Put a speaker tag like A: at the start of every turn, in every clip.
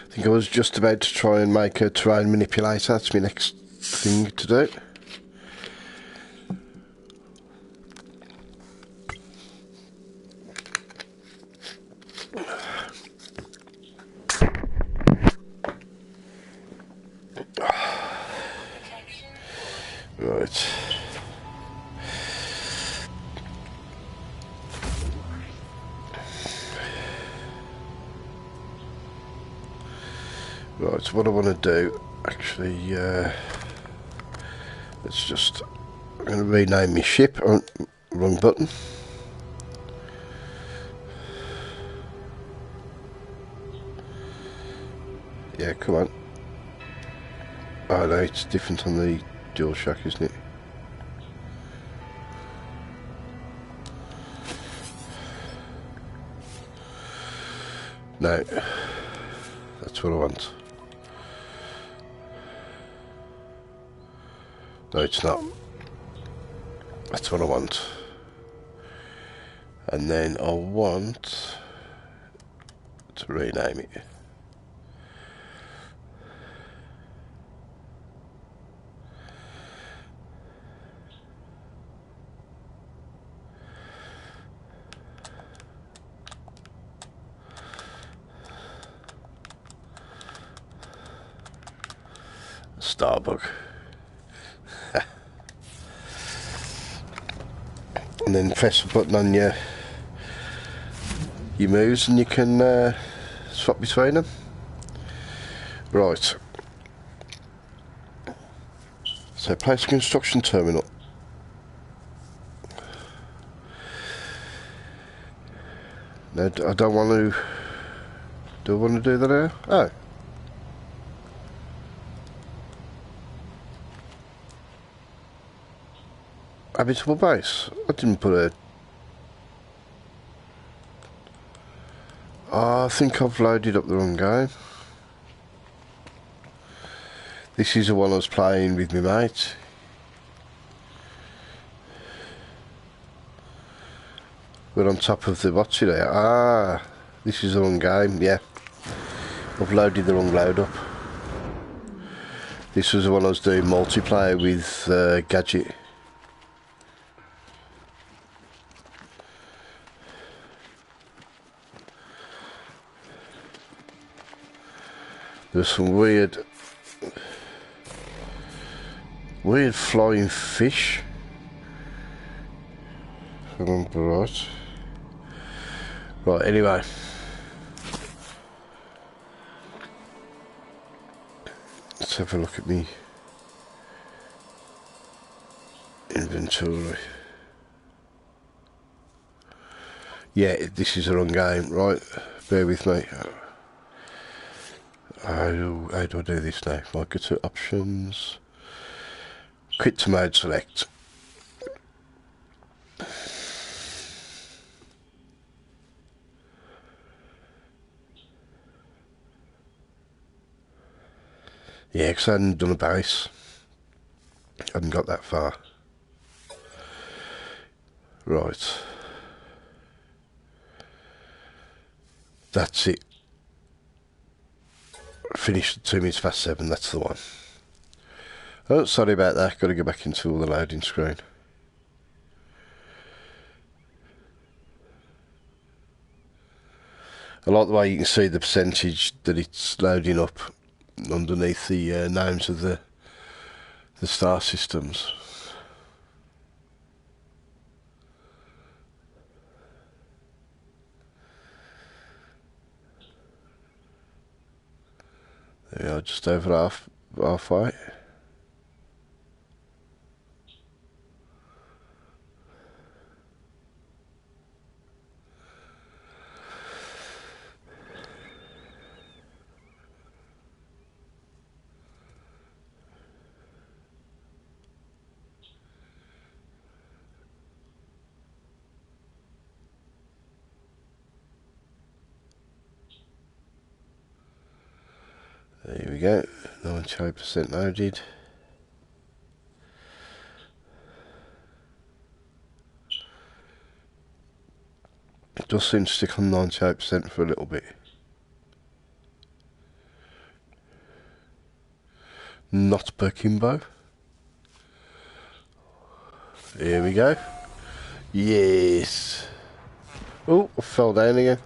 A: I think I was just about to try and make a terrain manipulator. That's my next thing to do. Right. Right, so what I want to do, actually, let's just, I'm going to rename my ship. Oh, wrong button. Yeah, come on. Oh no, it's different on the DualShock, isn't it? No, that's what I want. No, it's not. That's what I want. And then I want to rename it. Starbug. And then press a button on your moves and you can swap between them. Right. So place a construction terminal. No, I don't want to. Do I want to do that now? Oh. Habitable base. I didn't put a... Oh, I think I've loaded up the wrong game. This is the one I was playing with my mate. We're on top of the... What's it there? Ah, this is the wrong game, yeah. I've loaded the wrong load up. This was the one I was doing multiplayer with Gadget. There's some weird flying fish. If I remember right. Right, anyway. Let's have a look at me inventory. Yeah, this is the wrong game, right? Bear with me. How do I do this now? If I go to options, quit to mode select. Yeah, because I hadn't done a base. I hadn't got that far. Right. That's it. Finished at 2 minutes past 7, that's the one. Oh, sorry about that. Got to go back into all the loading screen. I like the way you can see the percentage that it's loading up underneath the names of the star systems. There we are, just over halfway. There we go, 98% loaded. It does seem to stick on 98% for a little bit. Not Berkimbo. Here we go. Yes. Oh, I fell down again.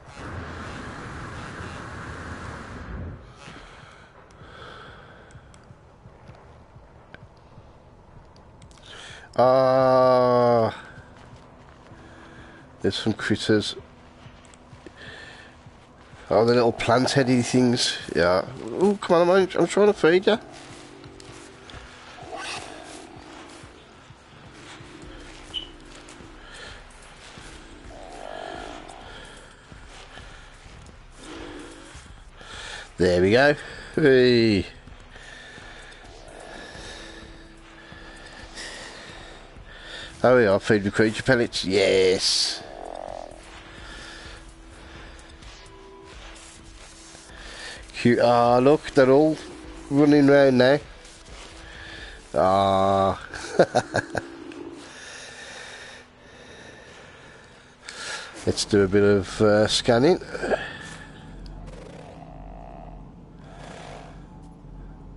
A: Ah, there's some critters. Oh, the little plant-heady things. Yeah. Oh, come on, I'm trying to feed you. There we go. Hey. Oh, we are feed with creature pellets. Yes. Cute. Ah, look, they're all running around now. Ah. Let's do a bit of scanning.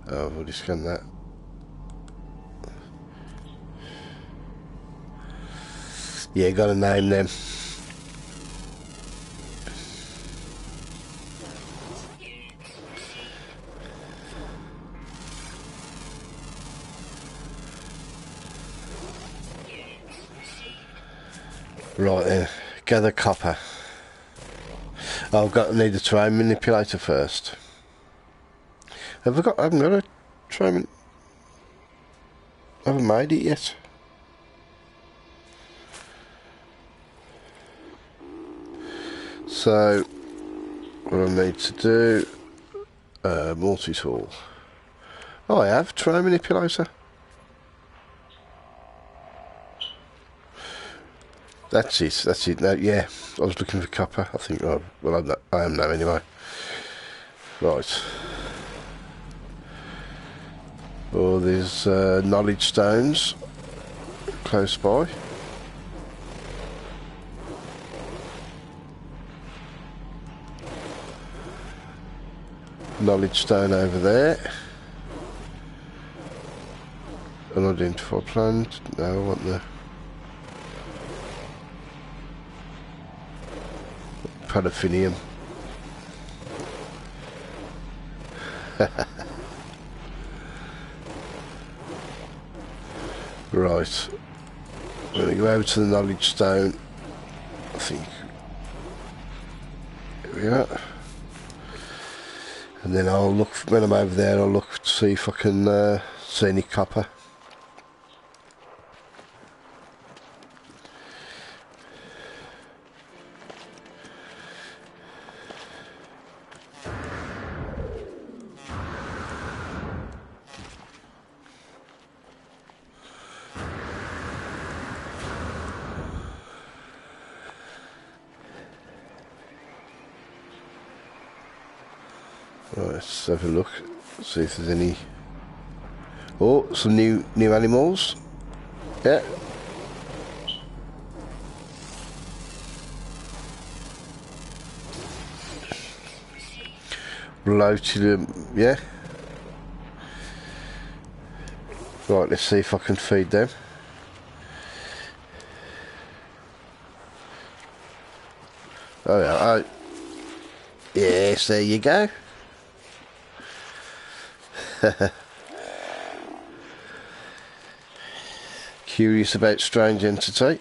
A: Oh, I've already scanned that. Yeah, gotta name them. Right then, gather copper. Oh, I've got to need a terrain manipulator first. I haven't got a terrain. I haven't made it yet. So, what I need to do, multi-tool. Oh, I have terrain manipulator. That's it. No, yeah, I was looking for copper. I think, oh, well, I am now anyway. Right. Oh, there's knowledge stones close by. Knowledge stone over there. Unidentified plant. No, I want the paraffinium. Right. I'm going to go over to the knowledge stone. I think. Here we are. And then I'll look, when I'm over there, I'll look to see if I can see any copper. Right, let's have a look, see if there's any. Oh, some new animals. Yeah. Bloated, yeah. Right, let's see if I can feed them. Oh yeah, oh. Yes, there you go. Curious about strange entity.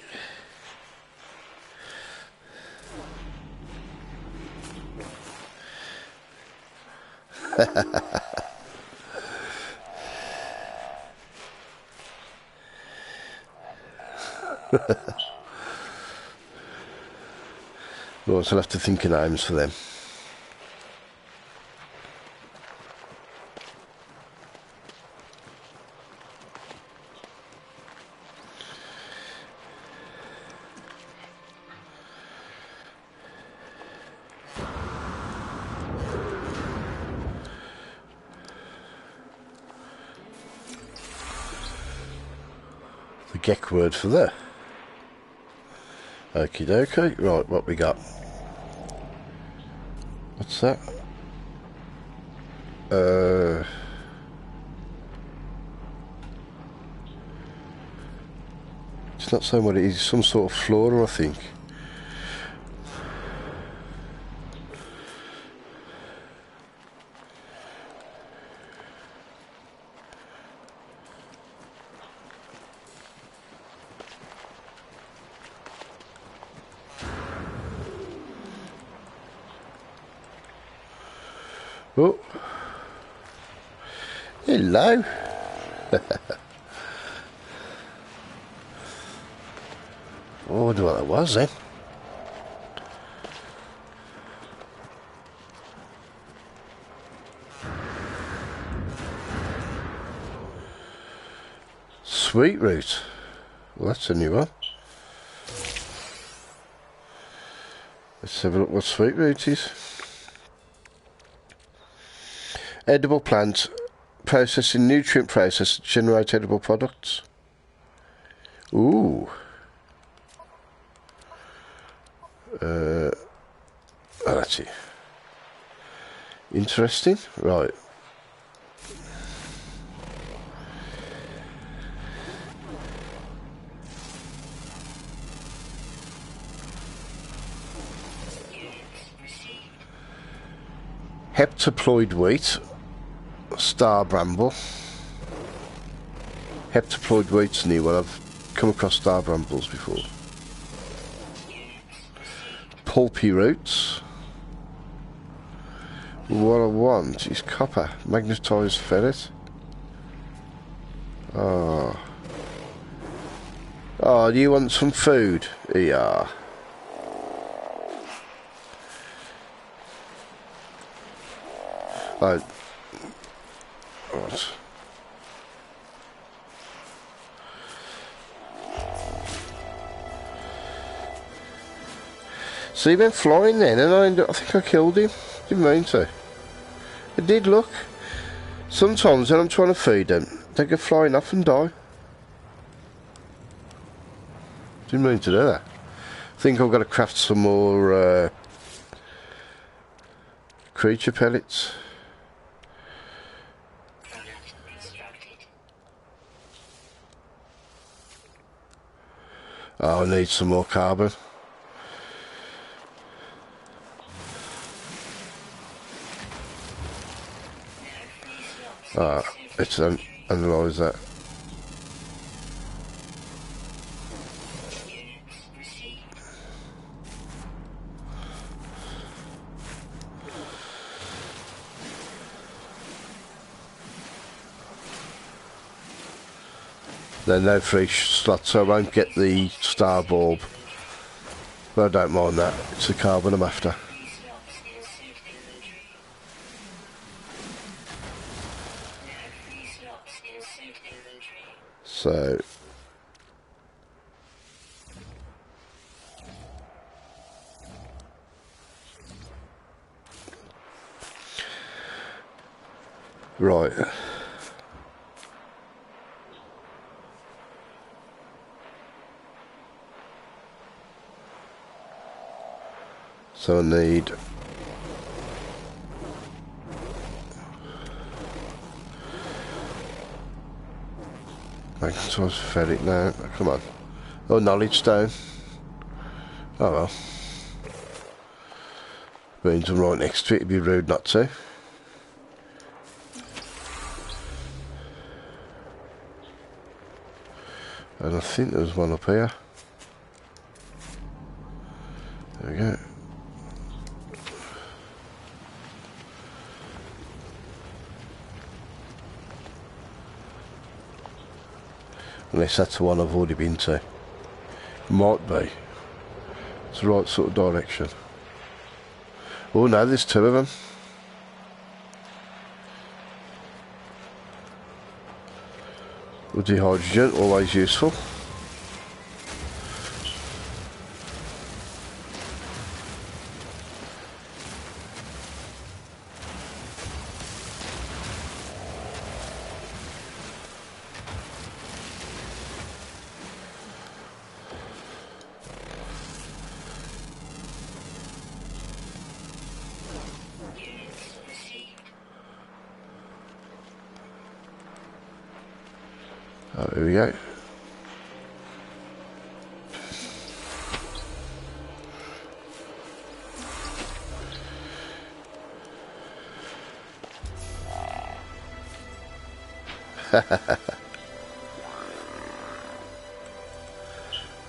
A: Right, so I'll have to think of names for them. The Gek word for there. Okie dokie. Right, what we got? What's that? It's not saying what it is. Some sort of flora, I think. Oh. Hello. Oh, I wonder what that was then. Sweet root. Well, that's a new one. Let's have a look what sweet root is. Edible plant. Processing nutrient process to generate edible products. Ooh. Oh, that's it. Interesting. Right. Heptaploid wheat. Star bramble. Heptaploid wheat's a new one. I've come across star brambles before. Pulpy roots. What I want is copper. Magnetised ferret. Oh. Oh, do you want some food? Yeah. Right. Right. So he went flying then, and I think I killed him. Didn't mean to. I did, look. Sometimes when I'm trying to feed them, they go flying off and die. Didn't mean to do that. I think I've got to craft some more creature pellets. Oh, I need some more carbon. Let's analyse that. There are no free slots, so I won't get the star bulb. But I don't mind that. It's the carbon I'm after. So right. So I need magnetized ferret now. Come on. Oh, knowledge stone. Oh well. Means I'm right next to it. It'd be rude not to. And I think there's one up here. There we go. Unless that's the one I've already been to. Might be. It's the right sort of direction. Oh no, there's two of them. Woody hydrogen, always useful. Oh, here we go.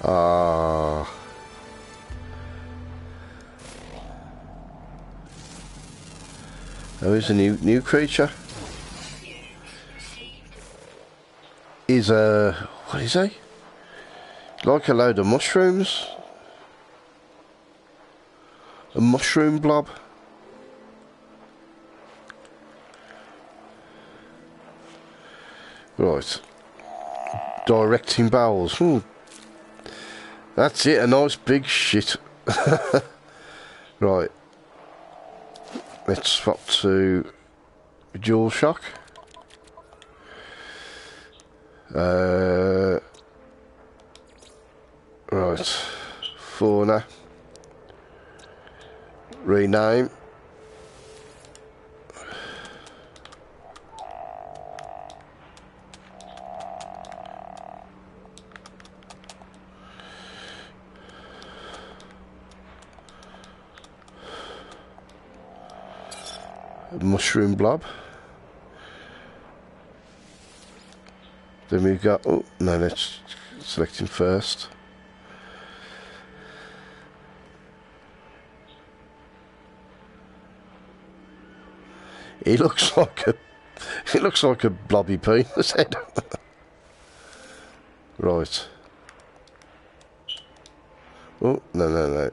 A: Ah. There is a new creature. He's what is he? Like a load of mushrooms. A mushroom blob. Right. Directing bowels. Ooh. That's it, a nice big shit. Right. Let's swap to dual shock. Right. Fauna. Rename. Mushroom blob. Then we've got, oh no, let's select him first. He looks like a blobby penis head. Right. Oh no.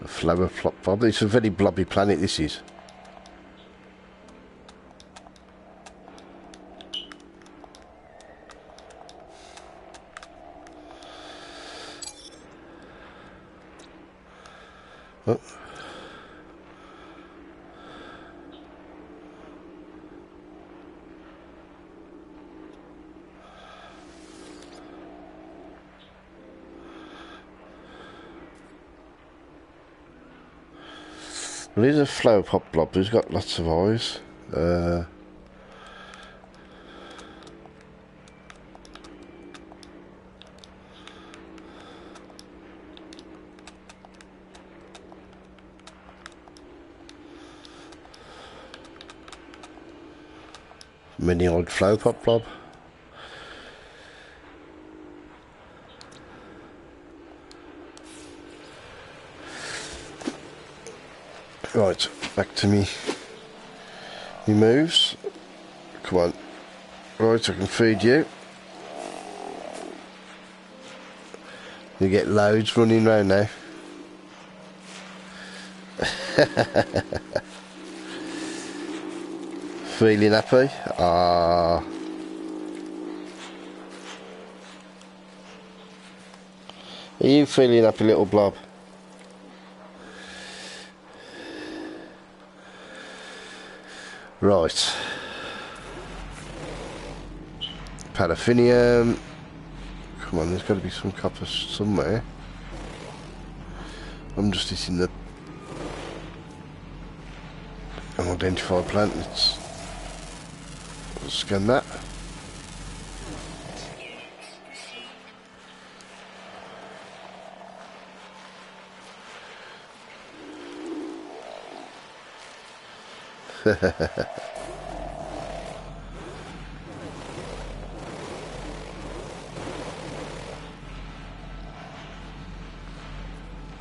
A: A flower plot blob. It's a very blobby planet, this is. Oh. Well, he's a flower pot blob who's got lots of eyes. Mini-eyed flower pot blob. Right, back to me. He moves. Come on. Right, I can feed you. You get loads running around now. Feeling happy? Ah. Are you feeling happy, little blob? Right. Paraffinium. Come on, there's got to be some copper somewhere. I'm just hitting the unidentified plant. Let's scan that.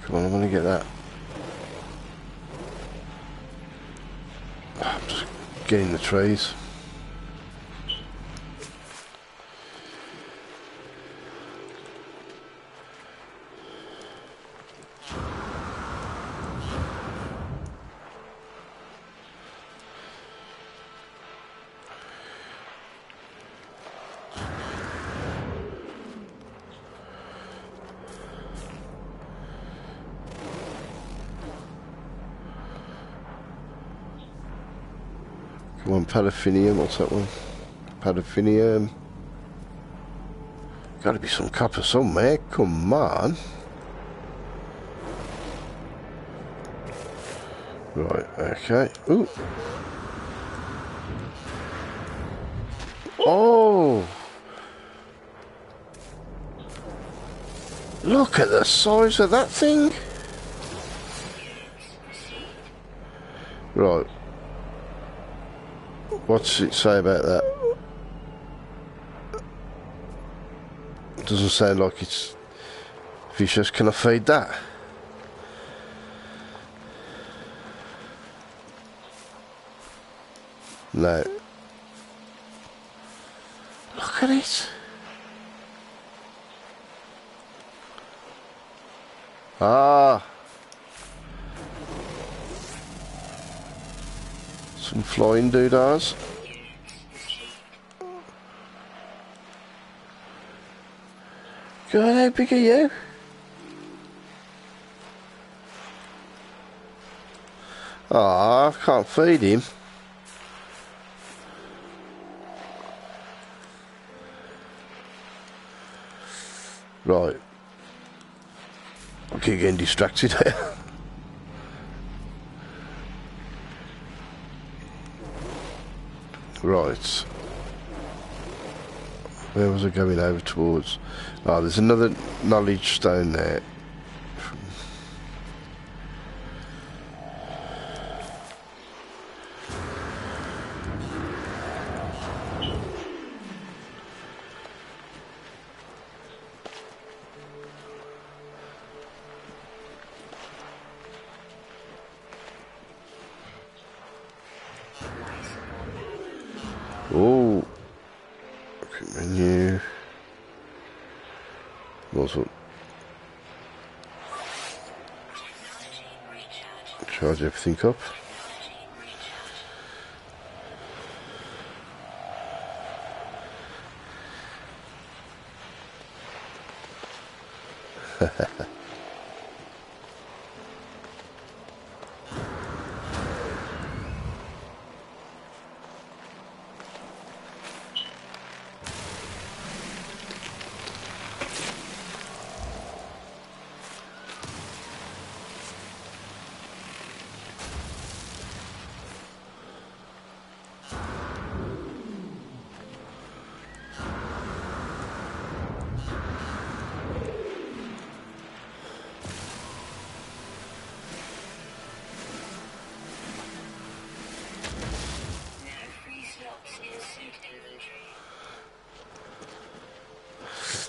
A: Come on, I'm gonna get that. I'm just getting the trees. Come on, paraffinium, what's that one? Paraffinium. Gotta be some copper somewhere, come on. Right, okay. Ooh. Oh! Look at the size of that thing! Right. What's it say about that? Doesn't sound like it's vicious. Can I feed that? No. Look at it. Ah. Some flying doodahs. God, how big are you? Ah, I can't feed him. Right. I keep getting distracted here. Right. Where was I going over towards? Oh, there's another knowledge stone there. Oh. Okay, menu. What's up? Charge everything up.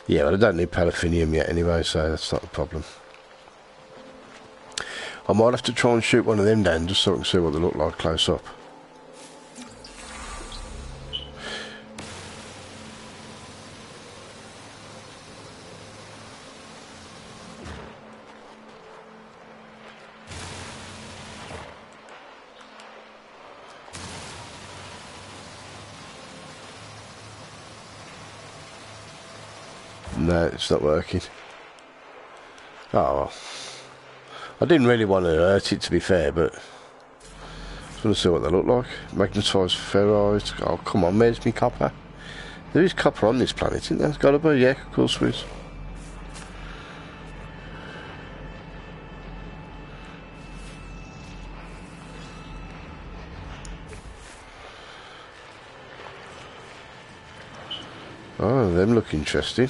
A: Yeah, but I don't need paraffinium yet anyway, so that's not a problem. I might have to try and shoot one of them down just so I can see what they look like close up. No, it's not working. Oh, well. I didn't really want to hurt it, to be fair, but I just want to see what they look like. Magnetised ferrite. Oh, come on, where's me copper? There is copper on this planet, isn't there? There's got to be, yeah, of course there is. Oh, them look interesting.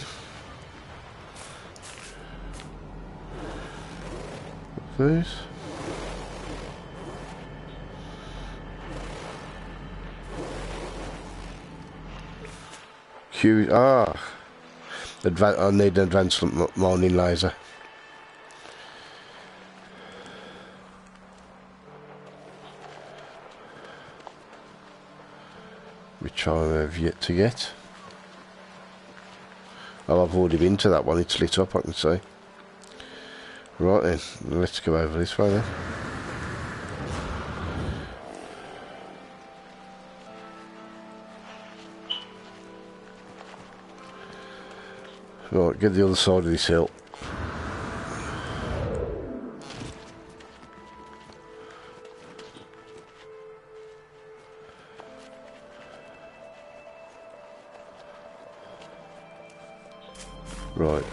A: These. I need an advanced mining laser. Which I have yet to get. Oh, I've already been to that one, it's lit up, I can see. Right then, let's go over this way then. Right, get the other side of this hill. Right.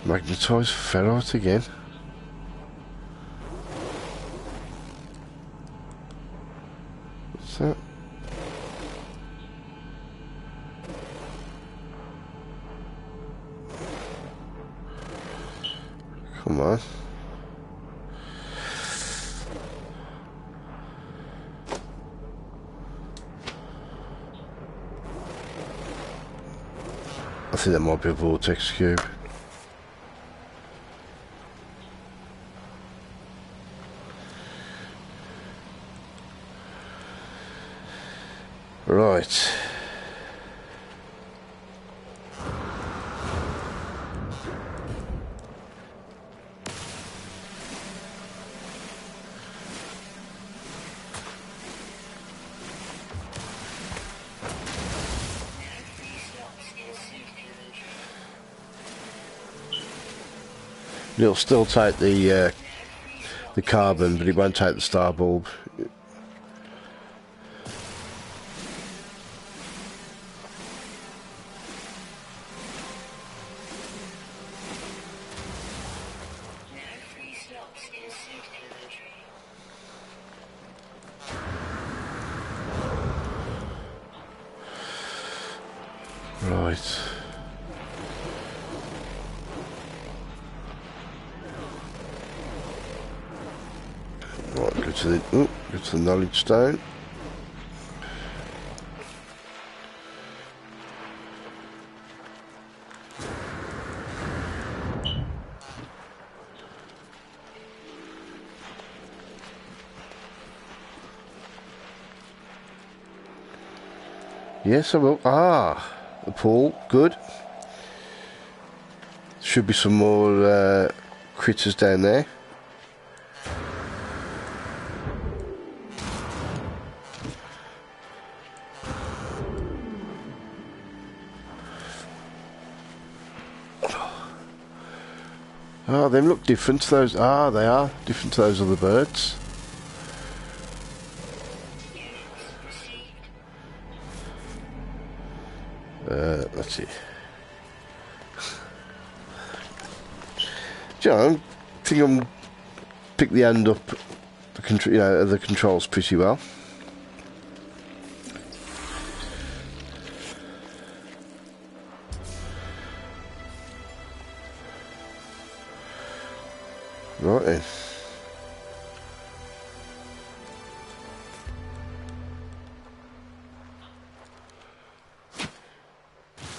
A: Magnetised ferrite again. What's that? Come on. I think that might be a vortex cube. Right. It'll still take the carbon, but it won't take the star bulb. Right. Right, go to the knowledge stone. Yes, I will. Ah, the pool. Good. Should be some more critters down there. Ah, they look different to those. Ah, they are different to those other birds. Let's see. I think I'm pick the end up, the controls pretty well. Right then.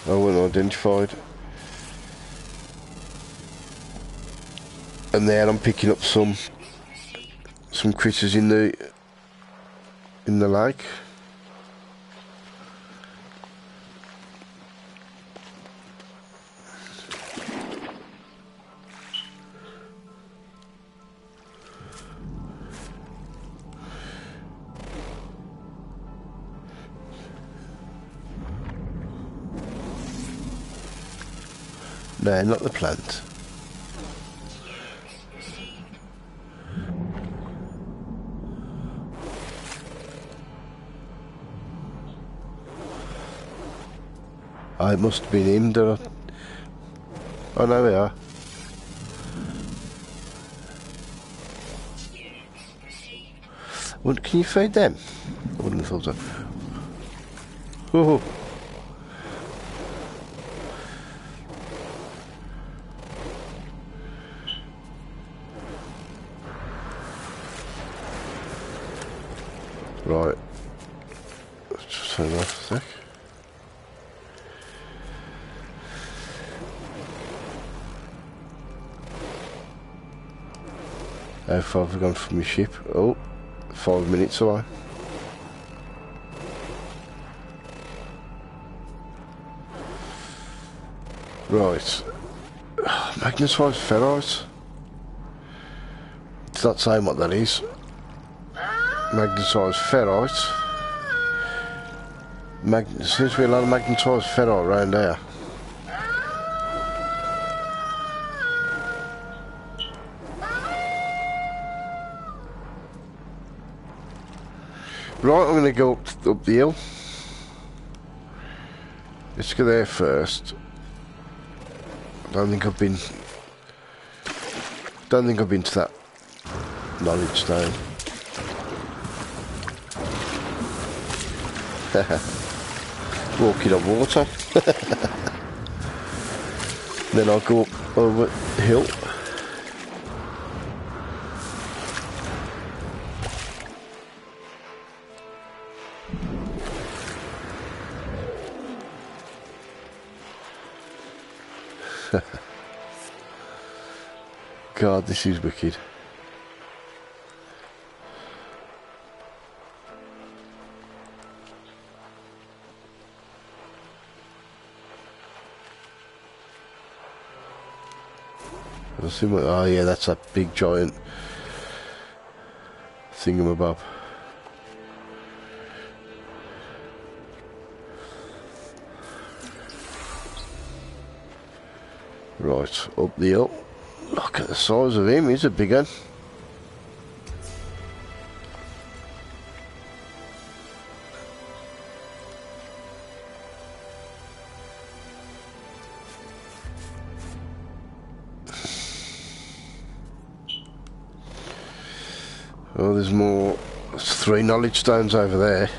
A: I wasn't identified. And then I'm picking up some critters in the lake. No, not the plant. Oh, it must have been him, did I? Oh, no, we are. Well, can you feed them? I wouldn't have thought so. Oh. Right. Let's just turn that off a sec. How far have we gone from your ship? Oh, 5 minutes away. Right. Magnetised ferrite. It's not saying what that is. Magnetised ferrite. Seems to be a lot of magnetised ferrite around here. Right, I'm going to go up the hill. Let's go there first. Don't think I've been to that knowledge stone. Walking on water. Then I'll go up over the hill. God, this is wicked. Oh yeah, that's that big giant thingamabob. Right, up the hill. Look at the size of him, he's a big one. Oh, there's more. There's 3 knowledge stones over there.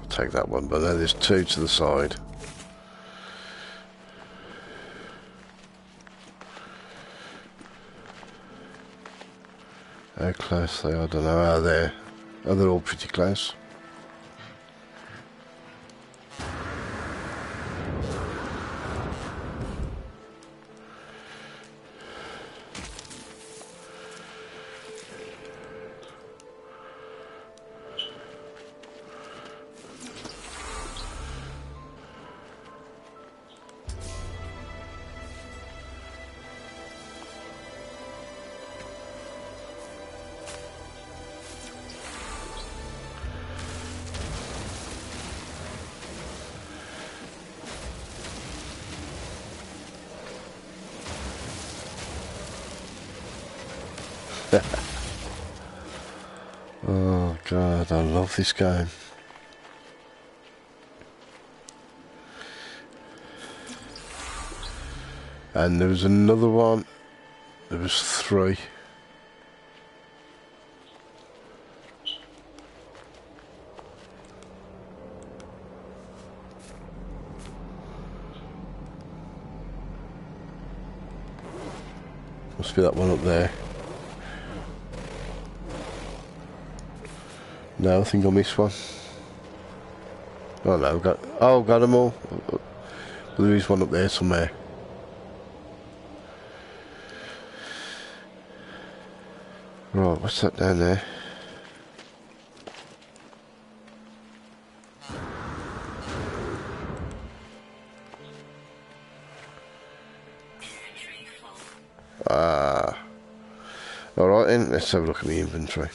A: Take that one, but then there's 2 to the side. How close they are, I don't know how they're. Oh, they're all pretty close. Oh God, I love this game. And there was another one. There was 3. Must be that one up there. No, I think I missed one. Oh no, got them all. There is one up there somewhere. Right, what's that down there? Ah. Alright then, let's have a look at the inventory.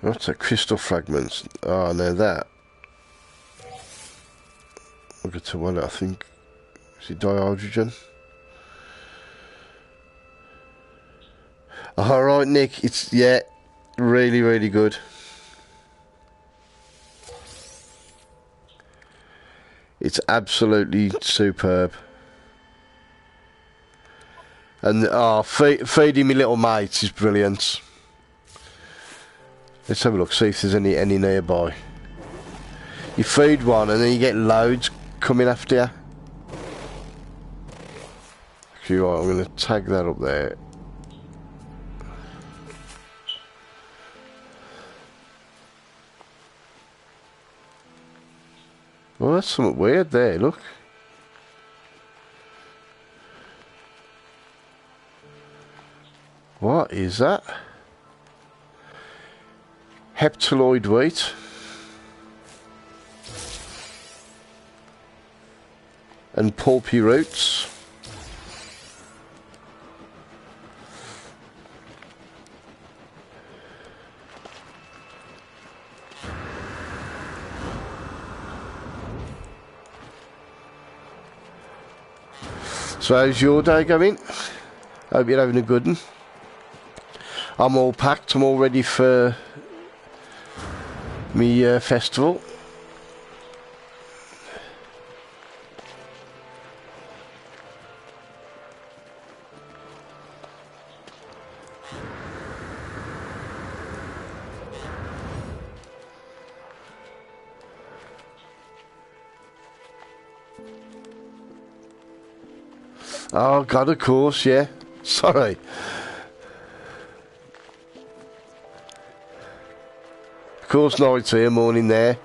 A: What's that? Crystal fragments. Oh, now that. We'll get to one, I think. Is it dihydrogen? Alright, Nick. It's, yeah, really, really good. It's absolutely superb. And, oh, feeding me little mates is brilliant. Let's have a look, see if there's any nearby. You feed one and then you get loads coming after you. Actually, right, I'm going to tag that up there. Well, that's something weird there, look. What is that? Heptaloid wheat. And pulpy roots. So how's your day going? Hope you're having a good one. I'm all packed, I'm all ready for me festival. Oh God, of course, yeah. Sorry. Of course, night's here, morning there.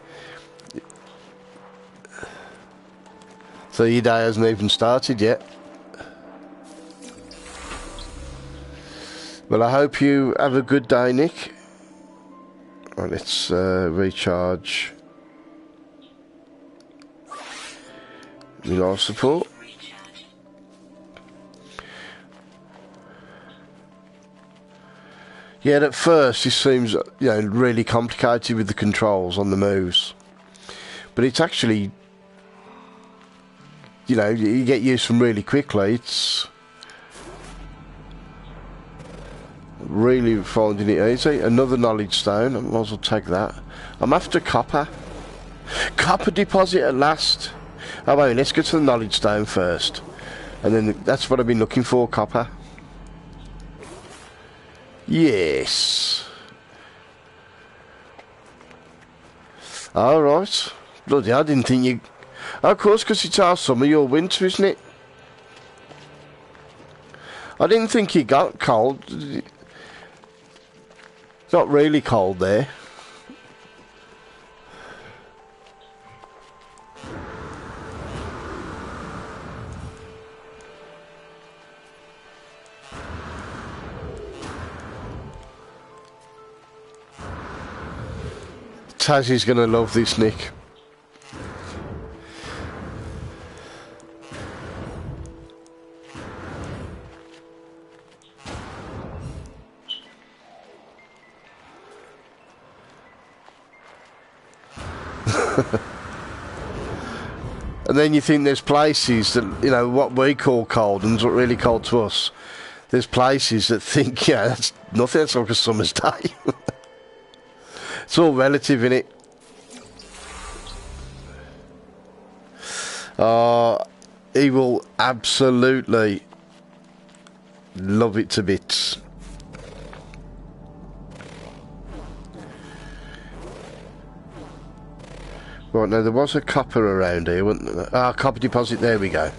A: So your day hasn't even started yet. Well, I hope you have a good day, Nick. Right, let's recharge our support. Yeah, at first it seems really complicated with the controls on the moves, but it's actually you get used to them really quickly. It's really finding it easy. Another knowledge stone. I might as well take that. I'm after copper. Copper deposit at last. Oh wait, let's get to the knowledge stone first, and then that's what I've been looking for. Copper. Yes. Alright. Bloody hell, I didn't think you... Of course, because it's our summer, your winter, isn't it? I didn't think you got cold. It's not really cold there. Tazzy's going to love this, Nick. And then you think there's places that, what we call cold and what's really cold to us. There's places that think, yeah, that's nothing, that's like a summer's day. It's all relative, innit? He will absolutely love it to bits. Right, now there was a copper around here, wasn't there? Ah, copper deposit, there we go.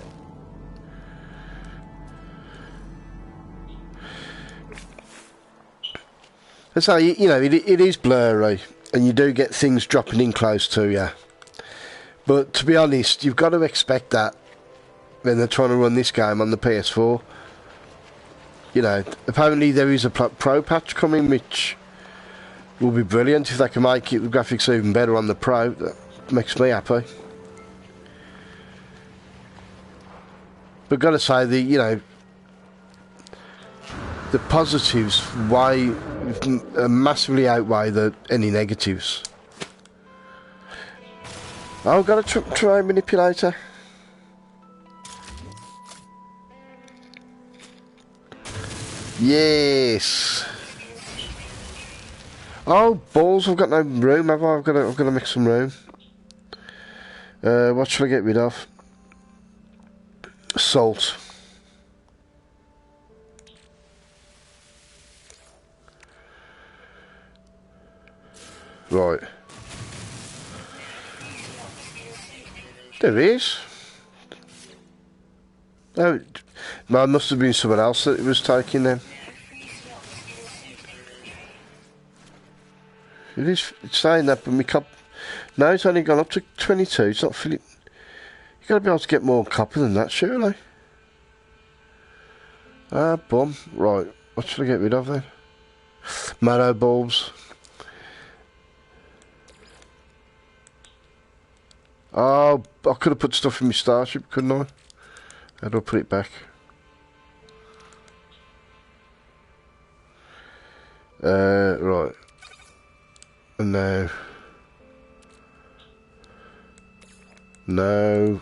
A: So, it is blurry, and you do get things dropping in close to you. But to be honest, you've got to expect that when they're trying to run this game on the PS4. Apparently there is a Pro patch coming, which will be brilliant if they can make it, the graphics even better on the Pro. That makes me happy. But got to say, the positives massively outweigh any negatives. Oh, got a terrain manipulator. Yes. Oh, balls! I've got no room, have I? I've got to make some room. What should I get rid of? Salt. Right. There is. Oh, it must have been someone else that it was taking then. It's saying that, but my cup... No, it's only gone up to 22. It's not filling... You've got to be able to get more copper than that, surely. Ah, bum. Right. What should I get rid of then? Marrow bulbs. Oh, I could have put stuff in my starship, couldn't I? How do I put it back? Right. And now... No.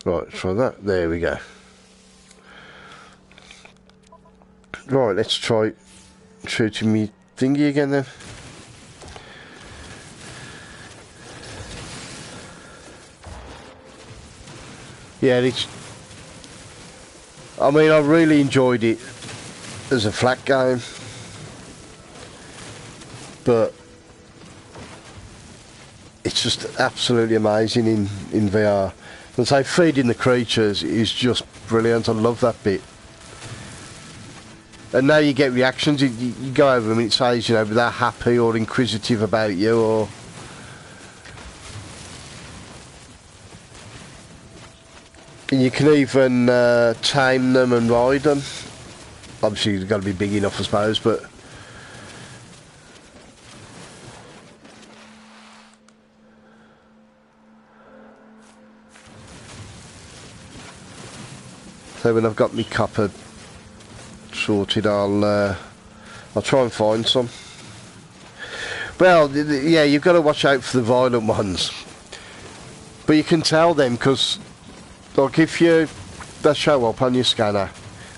A: Right, try that. There we go. Right, let's try shooting me thingy again then. Yeah, I mean, I really enjoyed it as a flat game, but it's just absolutely amazing in VR. And so feeding the creatures is just brilliant. I love that bit. And now you get reactions. You go over them and it says, you know, they're happy or inquisitive about you, or... And you can even tame them and ride them. Obviously, you've got to be big enough, I suppose, but... So when I've got my copper sorted, I'll try and find some. Well, yeah, you've got to watch out for the violent ones. But you can tell them because, like, if they show up on your scanner,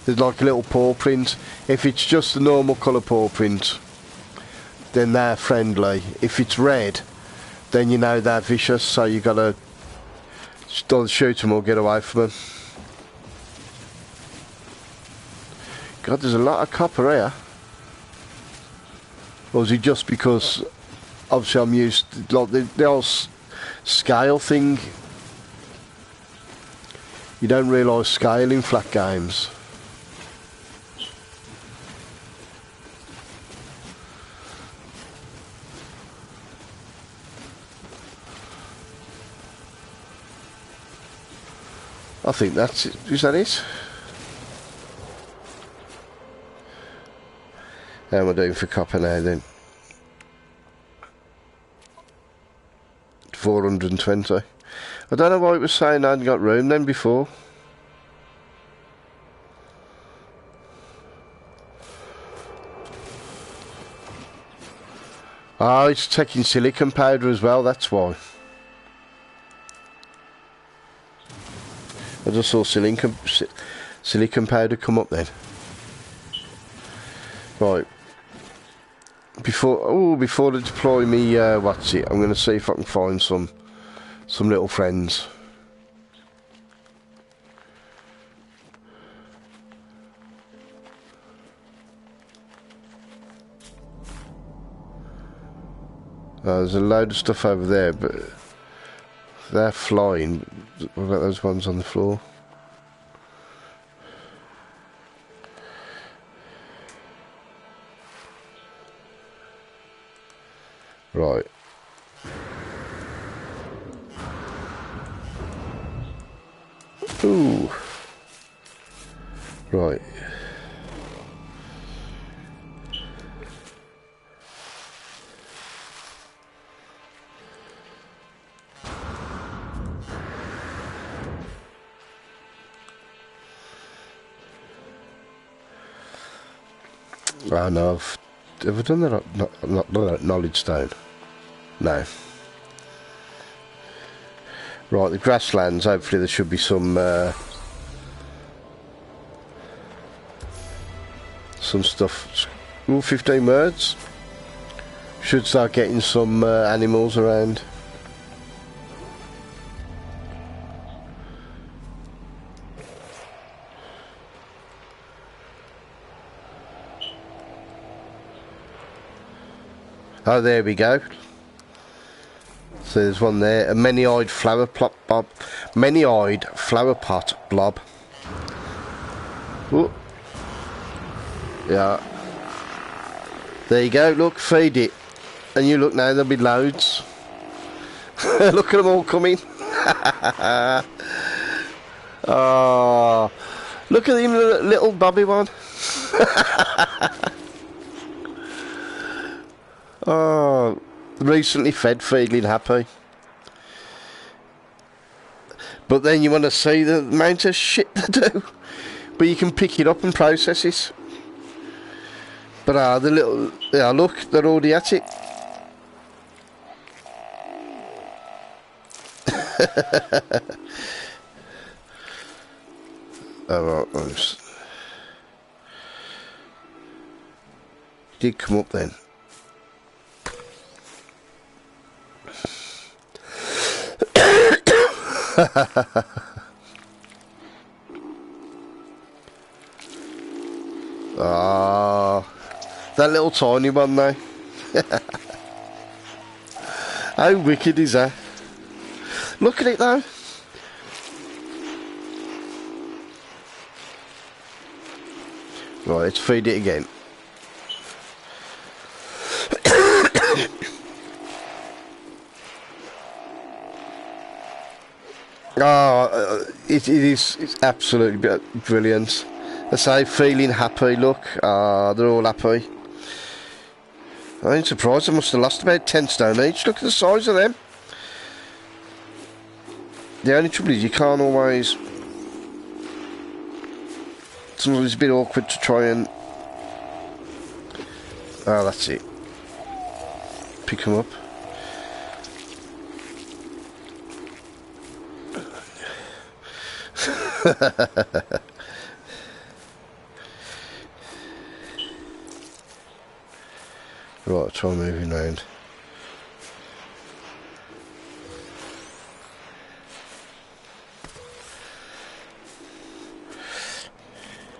A: there's like a little paw print. If it's just a normal colour paw print, then they're friendly. If it's red, then you know they're vicious, so you've got to either shoot them or get away from them. God, there's a lot of copper here. Or is it just because, obviously I'm used to, like, the old scale thing. You don't realise scale in flat games. I think that's it. Is that it? How am I doing for copper now then? 420. I don't know why it was saying I hadn't got room then before. Oh, it's taking silicon powder as well, that's why. I just saw silicon powder come up then. Right. Before I deploy me, what's it? I'm going to see if I can find some little friends. There's a load of stuff over there, but they're flying. What about those ones on the floor? Right. Ooh. Right. I know. Have I done that? Not knowledge stone. No. Right, the grasslands. Hopefully, there should be some stuff. Ooh, 15 words. Should start getting some animals around. Oh, there we go. So there's one there. A many-eyed flower pot blob. Ooh. Yeah. There you go. Look, feed it. And you look now, there'll be loads. Look at them all coming. Oh, look at him, little Bobby one. Oh, recently fed, feeling happy. But then you want to see the amount of shit they do. But you can pick it up and process it. But the little, yeah, look, they're already at it. Alright, nice. Did come up then. Ah, that little tiny one though. How wicked is that? Look at it though. Right, let's feed it again. It's absolutely brilliant. I say, feeling happy, look. They're all happy. I ain't surprised, I must have lost about 10 stone each. Look at the size of them. The only trouble is you can't always... Sometimes it's a bit awkward to try and... Oh, that's it. Pick them up. Right, try moving round.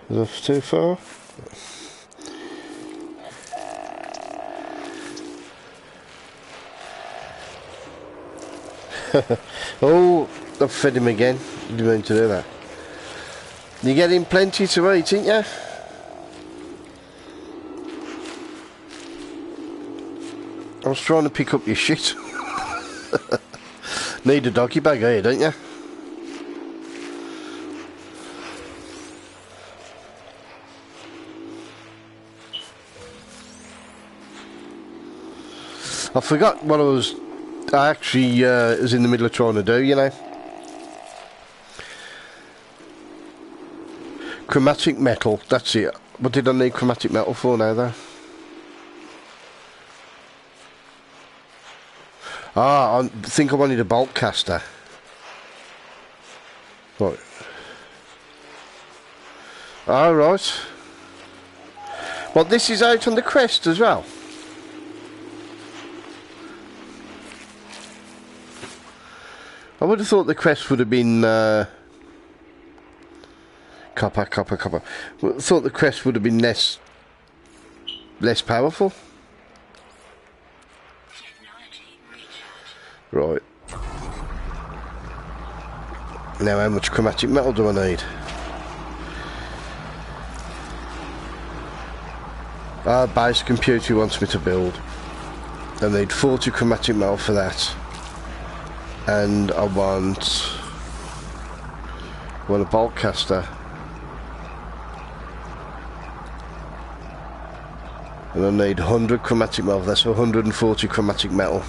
A: Is that too far? Oh, I've fed him again. Didn't mean to do that. You get him plenty to eat, ain't you? I was trying to pick up your shit. Need a doggy bag here, don't you? I forgot what I actually was in the middle of trying to do, you know. Chromatic metal, that's it. What did I need chromatic metal for now, though? Ah, I think I wanted a bolt caster. Right. Oh, right. Well, this is out on the crest as well. I would have thought the crest would have been copper. I thought the crest would have been less powerful. Right. Now, how much chromatic metal do I need? Our base computer wants me to build. I need 40 chromatic metal for that. And I want a bolt caster. And I need 100 chromatic metal. That's 140 chromatic metal.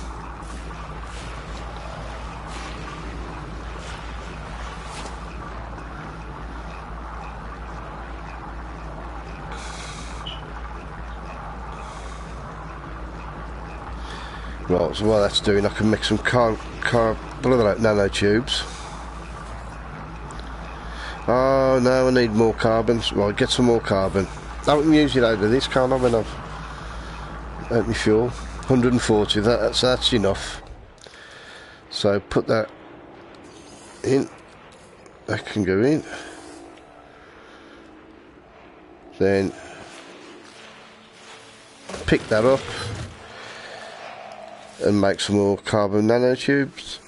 A: Right, so while that's doing, I can make some nanotubes. Oh no, I need more carbon. Right, get some more carbon. I can use it out of this, can't I, when I've out my fuel. 140, that's enough. So put that in. That can go in. Then pick that up and make some more carbon nanotubes.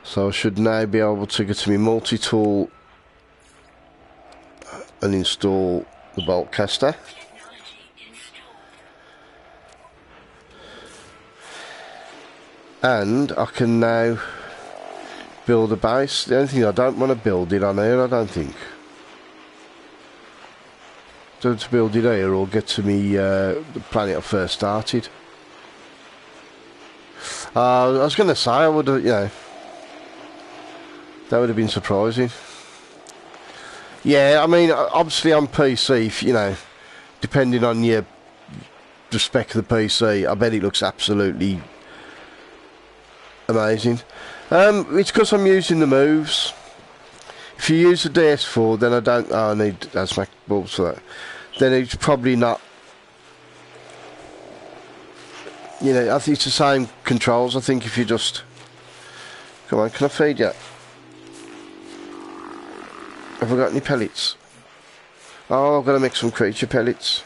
A: So I should now be able to go to my multi-tool and install the bolt caster. And I can now build a base. The only thing I don't want to build it on here, I don't think. Don't to build it here or get to me the planet I first started. I was going to say, I would have, you know, that would have been surprising. Yeah, I mean, obviously on PC, you know, depending on the spec of the PC, I bet it looks absolutely amazing. It's because I'm using the moves. If you use the DS4, then I don't... Oh, I need ASMAC bulbs for that. Then it's probably not... You know, I think it's the same controls. I think if you just... Come on, can I feed you? Have I got any pellets? Oh, I've got to make some creature pellets.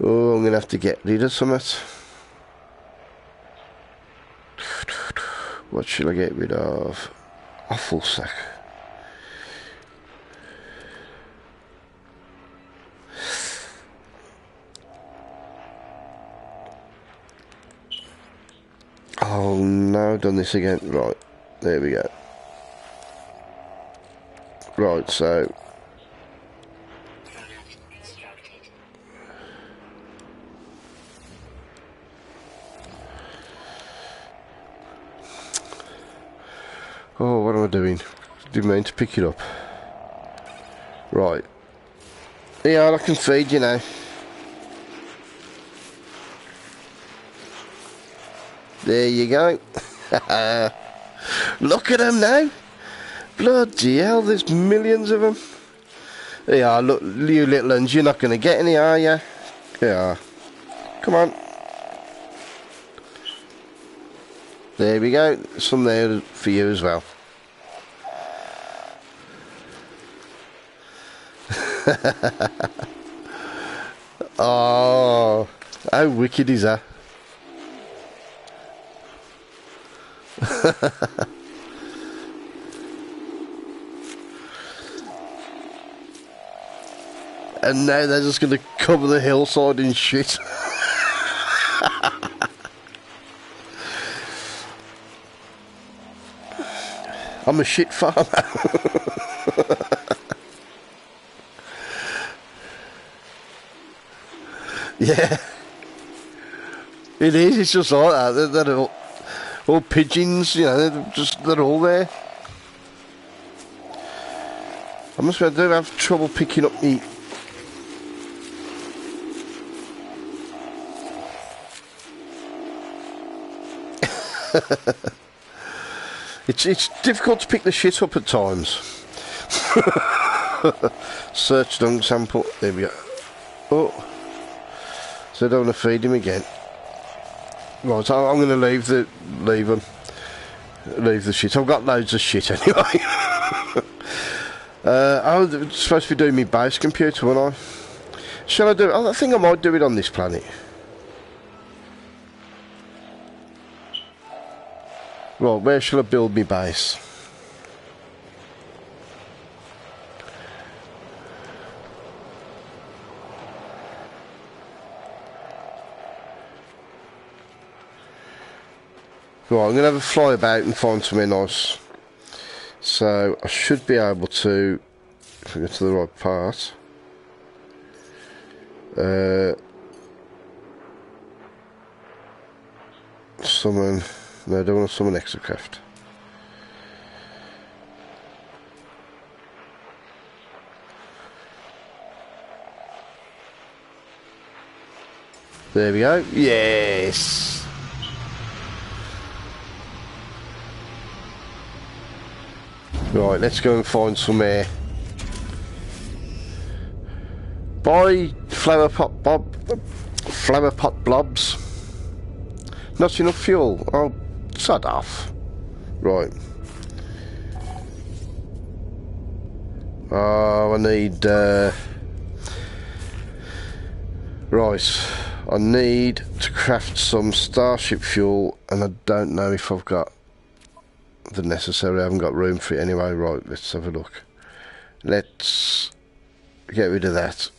A: Oh, I'm going to have to get rid of some of it. What should I get rid of? Offal sack. Oh no, I've done this again. Right, there we go. Right, so... Oh, what am I doing? Didn't mean to pick it up. Right. Yeah, I can feed you now. There you go. Look at them now. Bloody hell, there's millions of them. Yeah, look, you little uns, you're not going to get any, are you? Yeah. Come on. There we go. Some there for you as well. Oh, how wicked is that? And now they're just going to cover the hillside in shit. I'm a shit farmer. Yeah. It is, it's just like that. They're all pigeons, you know, they're all there. I must admit, I do have trouble picking up the... It's difficult to pick the shit up at times. Search dung sample. There we go. Oh, so I don't want to feed him again. Right, I'm going to leave the shit. I've got loads of shit anyway. I was supposed to be doing my base computer, wasn't I? Shall I do it? I think I might do it on this planet. Right, where shall I build my base? Right, I'm going to have a fly about and find somewhere nice. So, I should be able to, if I get to the right part, summon, no, I don't want to summon Exocraft. There we go, yes! Right, let's go and find some air. Buy flower pot blobs. Not enough fuel. Oh, sod off. Right. Oh, I need right. I need to craft some starship fuel, and I don't know if I've got the necessary. I haven't got room for it anyway. Right, let's have a look. Let's get rid of that.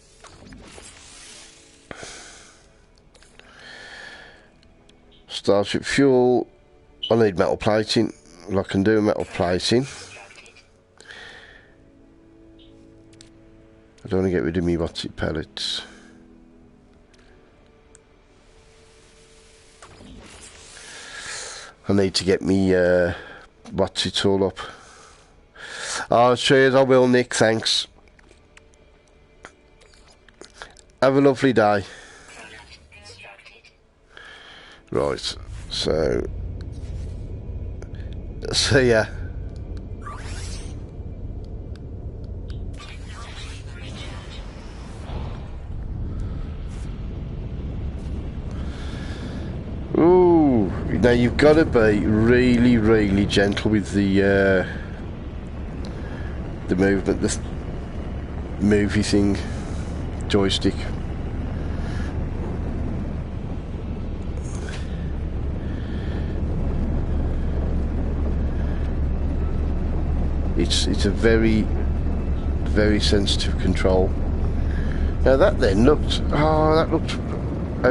A: Starship fuel. I need metal plating. Well, I can do metal plating. I don't want to get rid of me what's it pellets. I need to get me what's it all up. Oh, cheers, I will, Nick, thanks. Have a lovely day. Right, so yeah. Ooh, now you've got to be really, really gentle with the movement, the movie thing, joystick. It's a very, very sensitive control. Now that then looked, how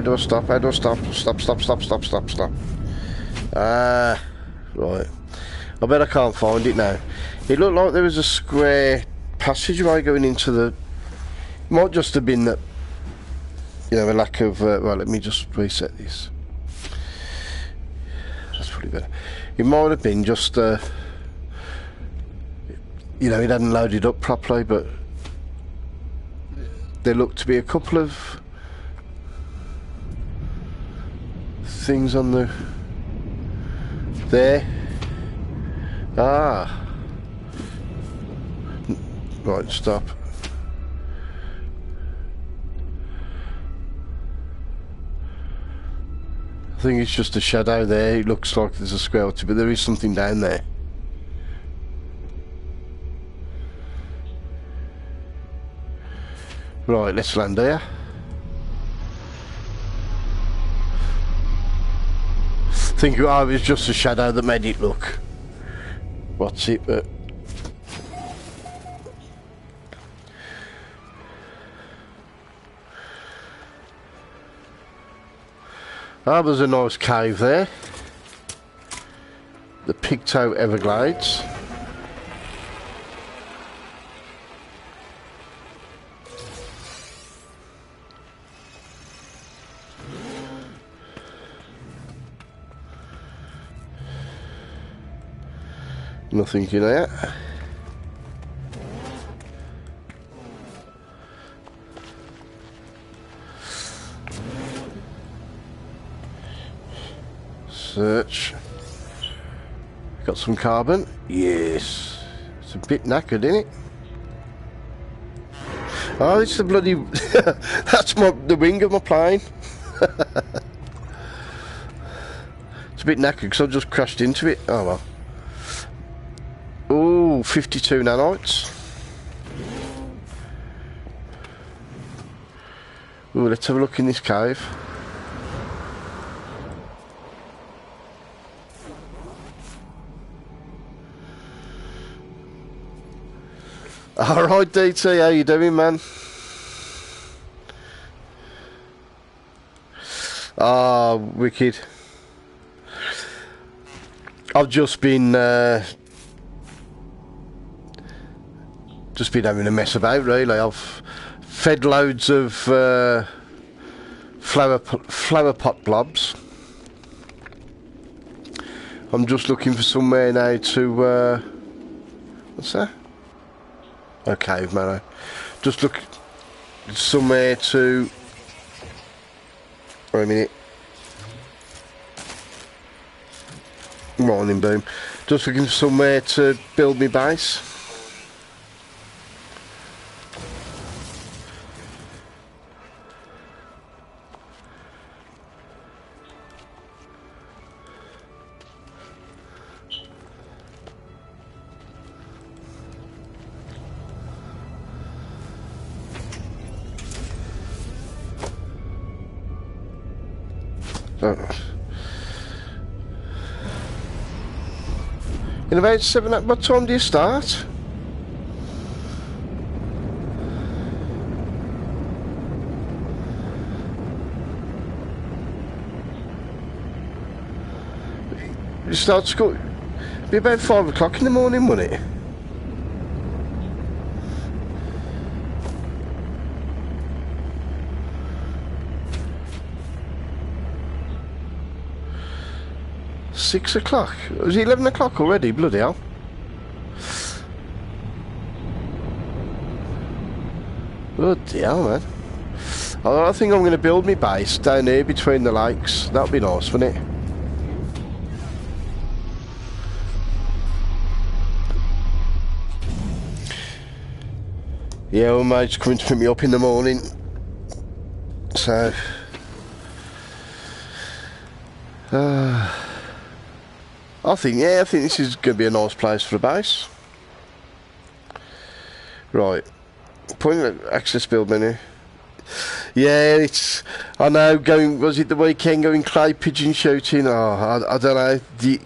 A: do I stop? How do I stop? Stop. Ah, right. I bet I can't find it now. It looked like there was a square passageway going into the... Might just have been that, you know, a lack of... well, let me just reset this. That's probably better. It might have been just... you know, it hadn't loaded up properly, but... There looked to be a couple of... things on the... There. Ah. Right, stop. I think it's just a shadow there. It looks like there's a square, but there is something down there. Right, let's land here. Think it was just a shadow that made it look. What's it? But there's a nice cave there. The Pictou Everglades. Nothing in there. Search. Got some carbon? Yes. It's a bit knackered, isn't it? Oh, it's the bloody... That's the wing of my plane. It's a bit knackered because I just crashed into it. Oh well. Ooh, 52 nanites. Ooh, let's have a look in this cave. Alright, DT, how you doing, man? Ah, wicked. I've just been having a mess about, really. I've fed loads of flower pot blobs. I'm just looking for somewhere now to what's that? A cave, man. Just look somewhere to... Wait a minute. Morning, boom. Just looking for somewhere to build my base. In about 7, what time do you start? You start school, it'd be about 5 o'clock in the morning, wouldn't it? $6 o'clock? It was 11 o'clock already, bloody hell. Bloody hell, man. I think I'm going to build my base down here between the lakes. That'll be nice, wouldn't it? Yeah, well, mate's coming to pick me up in the morning. So... I think this is going to be a nice place for a base. Right. Point at access build menu. Yeah, it's... I know, was it the weekend going clay pigeon shooting? Oh, I don't know. The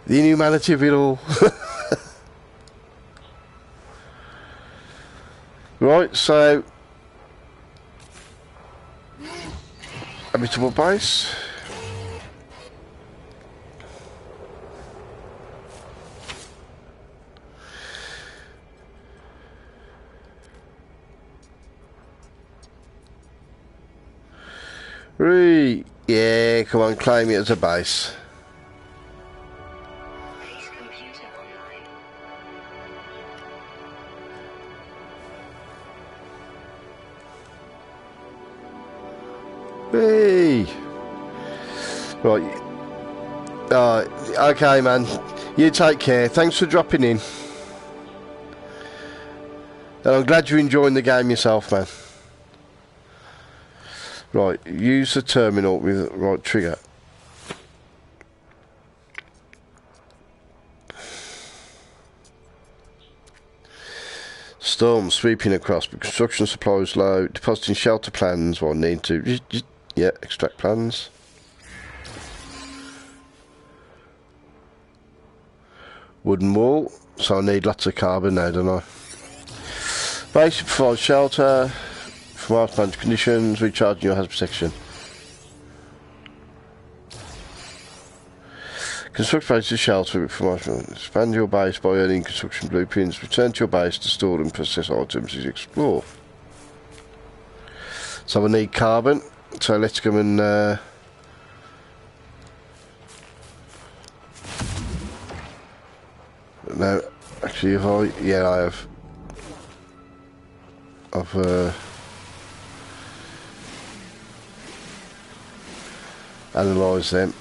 A: inhumanity of it all. Right, so... habitable base. Right, yeah, come on, claim it as a base. Hey! Right. Okay, man. You take care. Thanks for dropping in. And I'm glad you're enjoying the game yourself, man. Right, use the terminal with the right trigger. Storm sweeping across, but construction supplies low. Depositing shelter plans. Well, need to... yeah, extract plans. Wooden wall. So I need lots of carbon now, don't I? Basic provides shelter from our plant conditions, recharging your hazard protection. Construct base to shelter from our... expand your base by earning construction blueprints. Return to your base to store and process items as you explore. So I need carbon. So let's go and... no, actually, if I... yeah, I have... I've analysed them.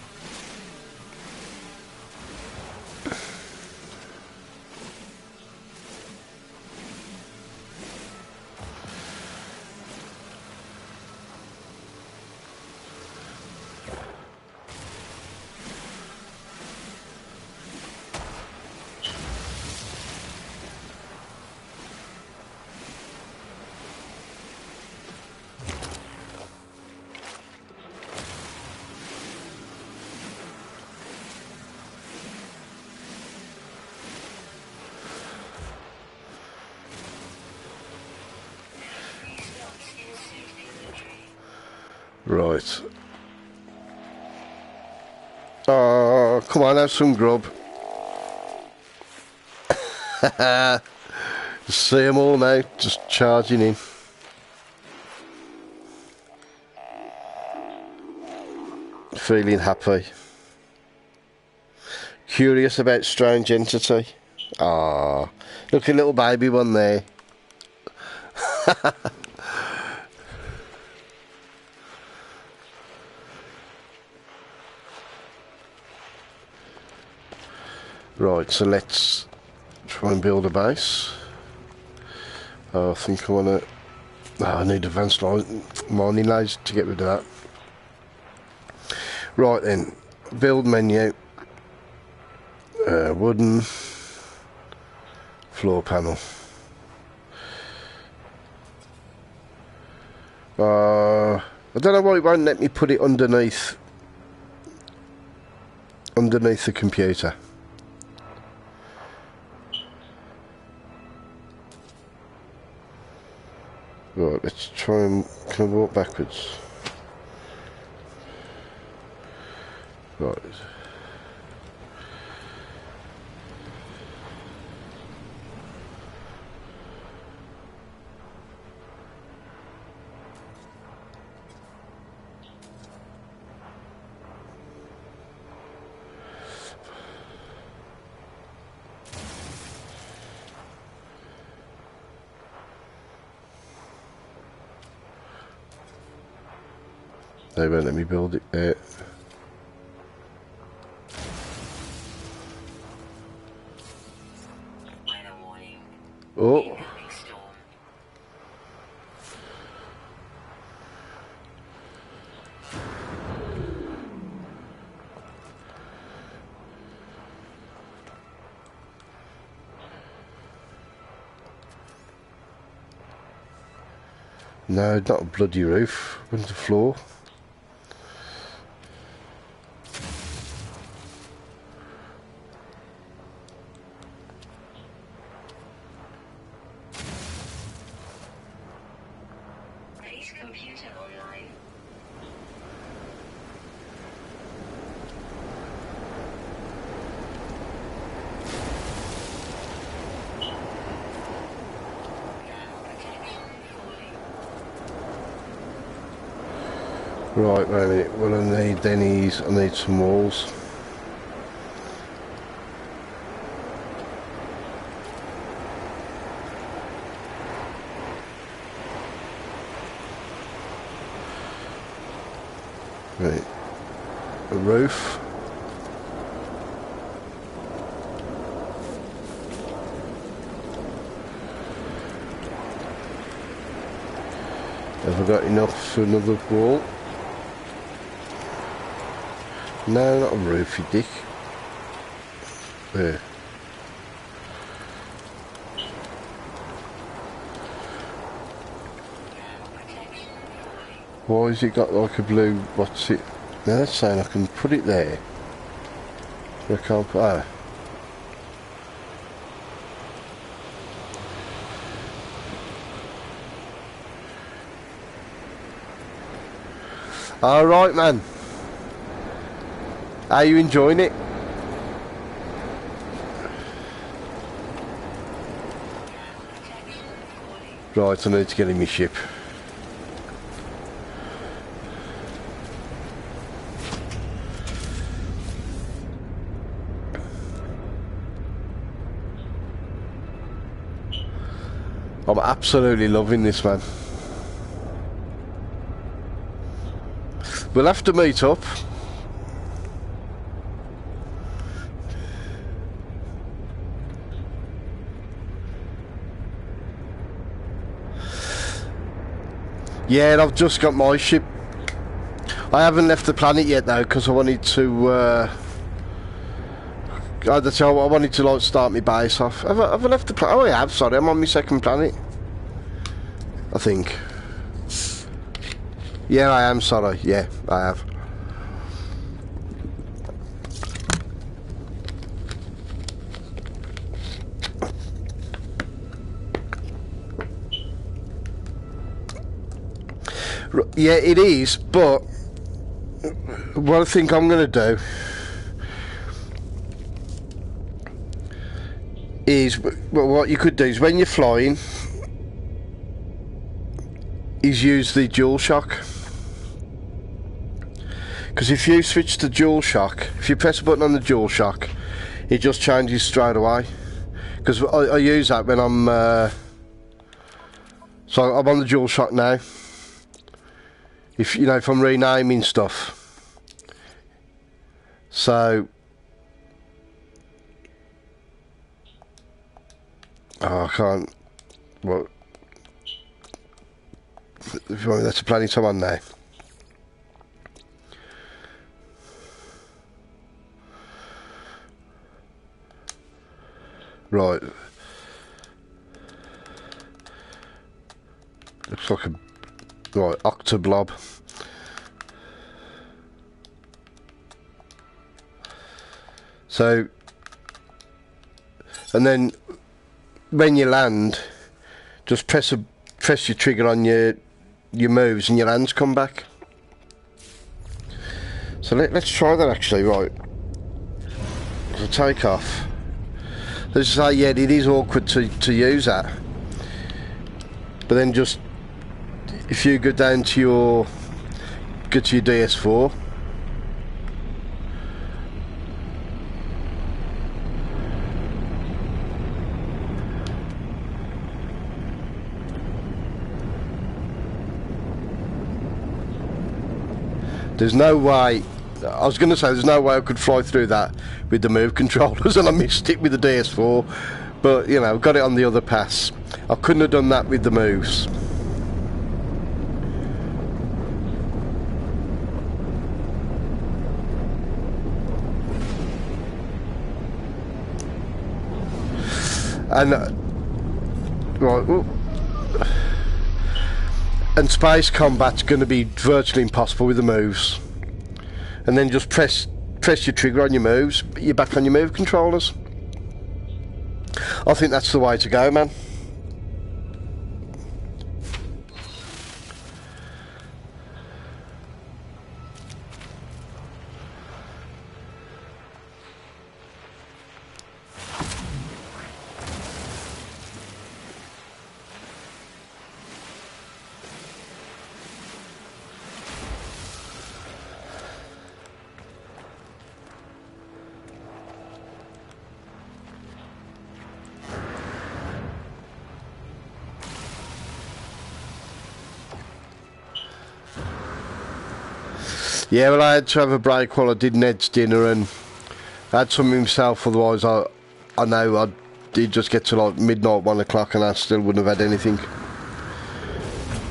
A: Right. Oh, come on, have some grub. See them all now, just charging in. Feeling happy. Curious about strange entity. Ah, look, a little baby one there. Right, so let's try and build a base. I think I want to... oh, I need advanced mining lasers to get rid of that. Right then, build menu. Wooden. Floor panel. I don't know why it won't let me put it underneath the computer. Right, let's try and... can I walk backwards? Right. They won't let me build it there. Oh. No, not a bloody roof. Where's the floor? Right, wait a minute. Well, I need Denny's. I need some walls. Right. A roof. Have I got enough for another wall? No, not a roof, you dick. There. Why has it got like a blue, what's it? No, that's saying I can put it there. I can't put, oh. Alright, man. Are you enjoying it? Right, I need to get in my ship. I'm absolutely loving this, man. We'll have to meet up. Yeah, and I've just got my ship. I haven't left the planet yet though, because I wanted to. I wanted to like start my base off. Have I left the planet? Oh, I have. Sorry, I'm on my second planet. I think. Yeah, I am. Sorry. Yeah, I have. Yeah, it is, but what I think I'm going to do is, well, what you could do is when you're flying, is use the dual shock. Because if you switch to dual shock, if you press a button on the dual shock, it just changes straight away. Because I use that when I'm, so I'm on the dual shock now. If you know, if I'm renaming stuff, so I can't. Well, that's a planet I'm on now. Right. Looks like a right octoblob. So, and then when you land, just press your trigger on your moves, and your hands come back. So let's try that actually. Right. So take off. Let's say, yeah, it is awkward to use that. But then just, if you go down to your DS4. There's no way. I was going to say there's no way I could fly through that with the move controllers, and I missed it with the DS4. But you know, got it on the other pass. I couldn't have done that with the moves. And right, well, and space combat's going to be virtually impossible with the moves. And then just press your trigger on your moves, you're back on your move controllers. I think that's the way to go, man. Yeah, well, I had to have a break while I did Ned's dinner, and I had some himself, otherwise I know I did just get to like midnight, 1 o'clock, and I still wouldn't have had anything.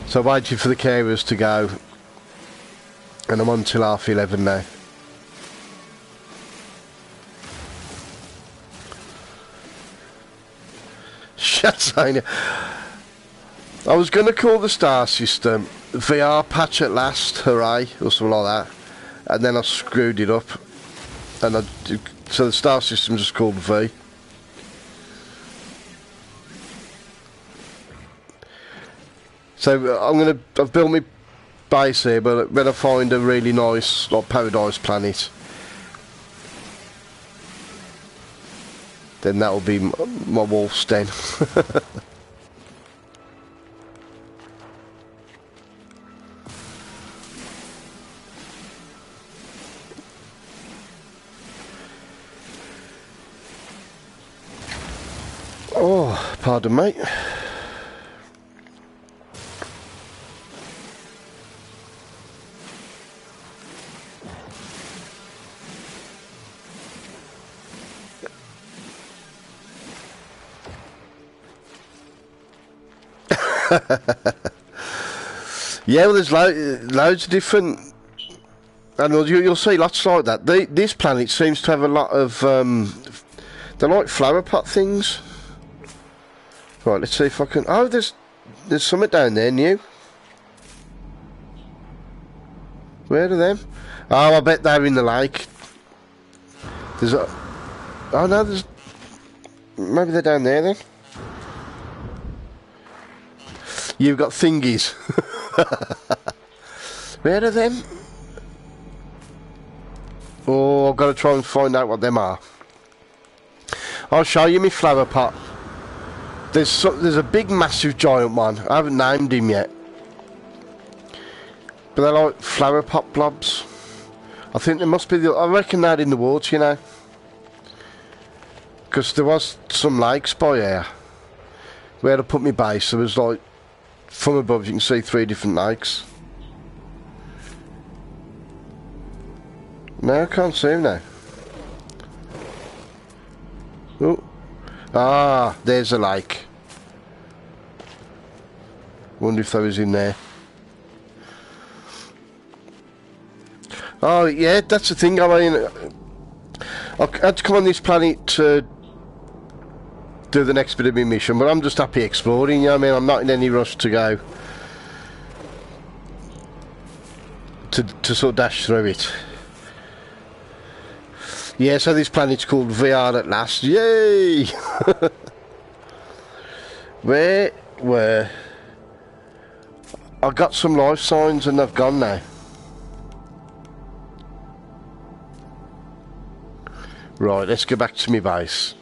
A: So I waited for the carers to go, and I'm on till 11:30 now. Shazania. I was going to call the Star System VR patch at last, hooray, or something like that, and then I screwed it up, and so the Star System just called V. So I've built my base here, but when I find a really nice, like, paradise planet, then that'll be my wolf's den. Oh, pardon, mate. Yeah, well, there's loads of different animals. You'll see lots like that. This planet seems to have a lot of they're like flower pot things. Right, let's see if I can... Oh, there's something down there new. Where are them? Oh, I bet they're in the lake. There's a... Oh no, there's... Maybe they're down there then. You've got thingies. Where are them? Oh, I've got to try and find out what them are. I'll show you me flower pot. There's a big, massive, giant one. I haven't named him yet. But they're like flower pot blobs. I think there must be I reckon they're in the water, you know. Because there was some lakes by here. Where I put my base, there was like... From above you can see 3 different lakes. No, I can't see him now. Oh. Ah, there's a lake. Wonder if that was in there. Oh, yeah, that's the thing. I mean, I had to come on this planet to do the next bit of my mission, but I'm just happy exploring, you know what I mean? I'm not in any rush to go to sort of dash through it. Yeah, so this planet's called VR at last. Yay! Where? I got some life signs and they've gone now. Right, let's go back to my base.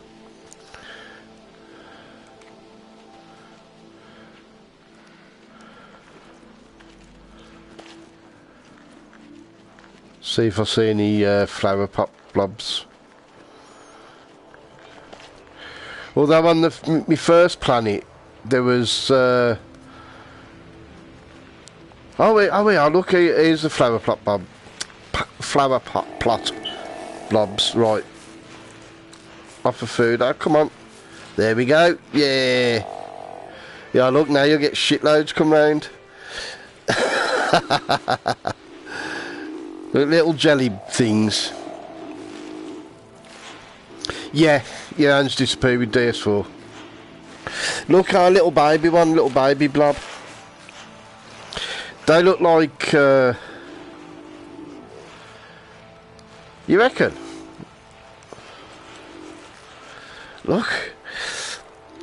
A: See if I see any flower pot blobs. Although on my first planet there was oh we are, look, here's the flower pot blob. flower plot blobs. Right. Off of food. Oh, come on. There we go. Yeah. Yeah, look, now you'll get shitloads come round. Little jelly things. Yeah, your hands disappear with DS4. Look, our little baby one, little baby blob. They look like... you reckon? Look.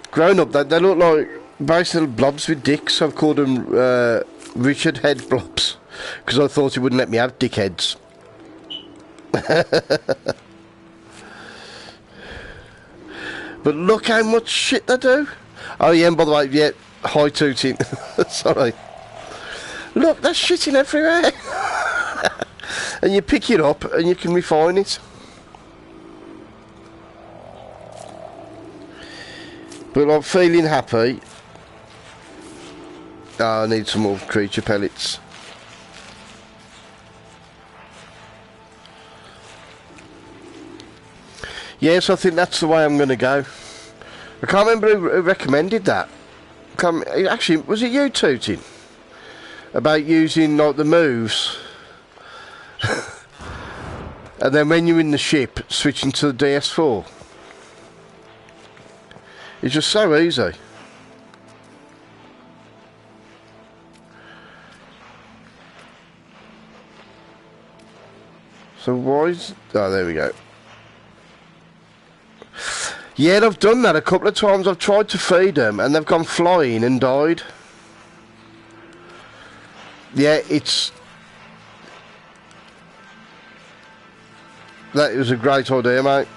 A: Grown up, they look like basically little blobs with dicks. I've called them Richard head blobs. Because I thought he wouldn't let me have dickheads. But look how much shit they do. Oh yeah, and by the way, yeah, high tooting. Sorry. Look, they're shitting everywhere. And you pick it up and you can refine it. But I'm feeling happy. Oh, I need some more creature pellets. Yes, I think that's the way I'm going to go. I can't remember who recommended that. Actually, was it you, Tooting? About using like the moves. And then when you're in the ship, switching to the DS4. It's just so easy. So why is... oh, there we go. Yeah, I've done that a couple of times. I've tried to feed them and they've gone flying and died. Yeah, it's... that was a great idea, mate.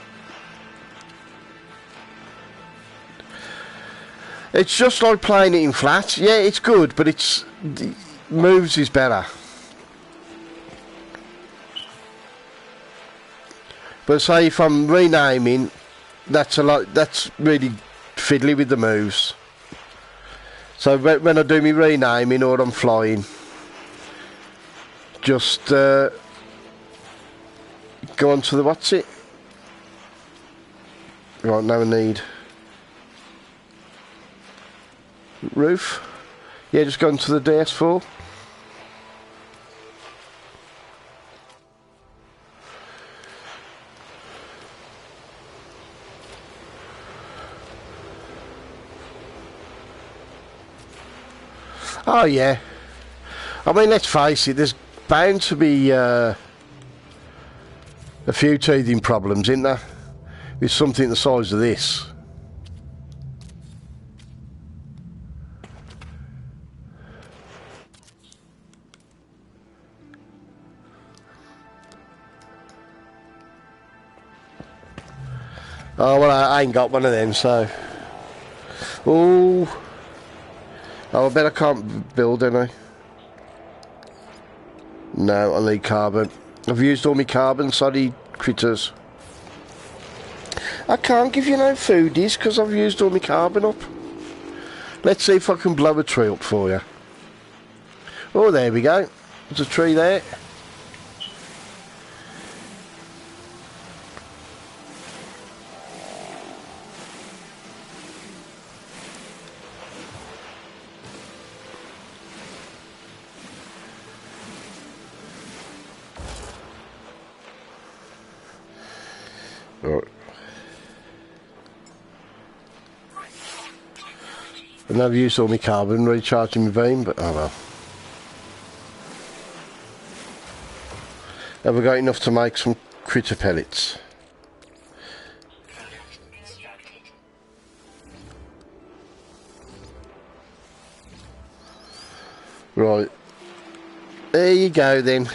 A: It's just like playing it in flat. Yeah, it's good, but it's... moves is better. But say if I'm renaming... that's a lot. That's really fiddly with the moves. So when I do me renaming or I'm flying, just go on to the what's it? Right, now I need roof. Yeah, just go on to the DS4. Oh yeah, I mean, let's face it, there's bound to be a few teething problems, isn't there, with something the size of this. Oh well, I ain't got one of them, so... oh, I bet I can't build any. No, I need carbon. I've used all my carbon, sorry critters. I can't give you no foodies because I've used all my carbon up. Let's see if I can blow a tree up for you. Oh, there we go. There's a tree there. Right. And I've used all my carbon recharging my vein, but oh well. Have we got enough to make some critter pellets? Right. There you go then.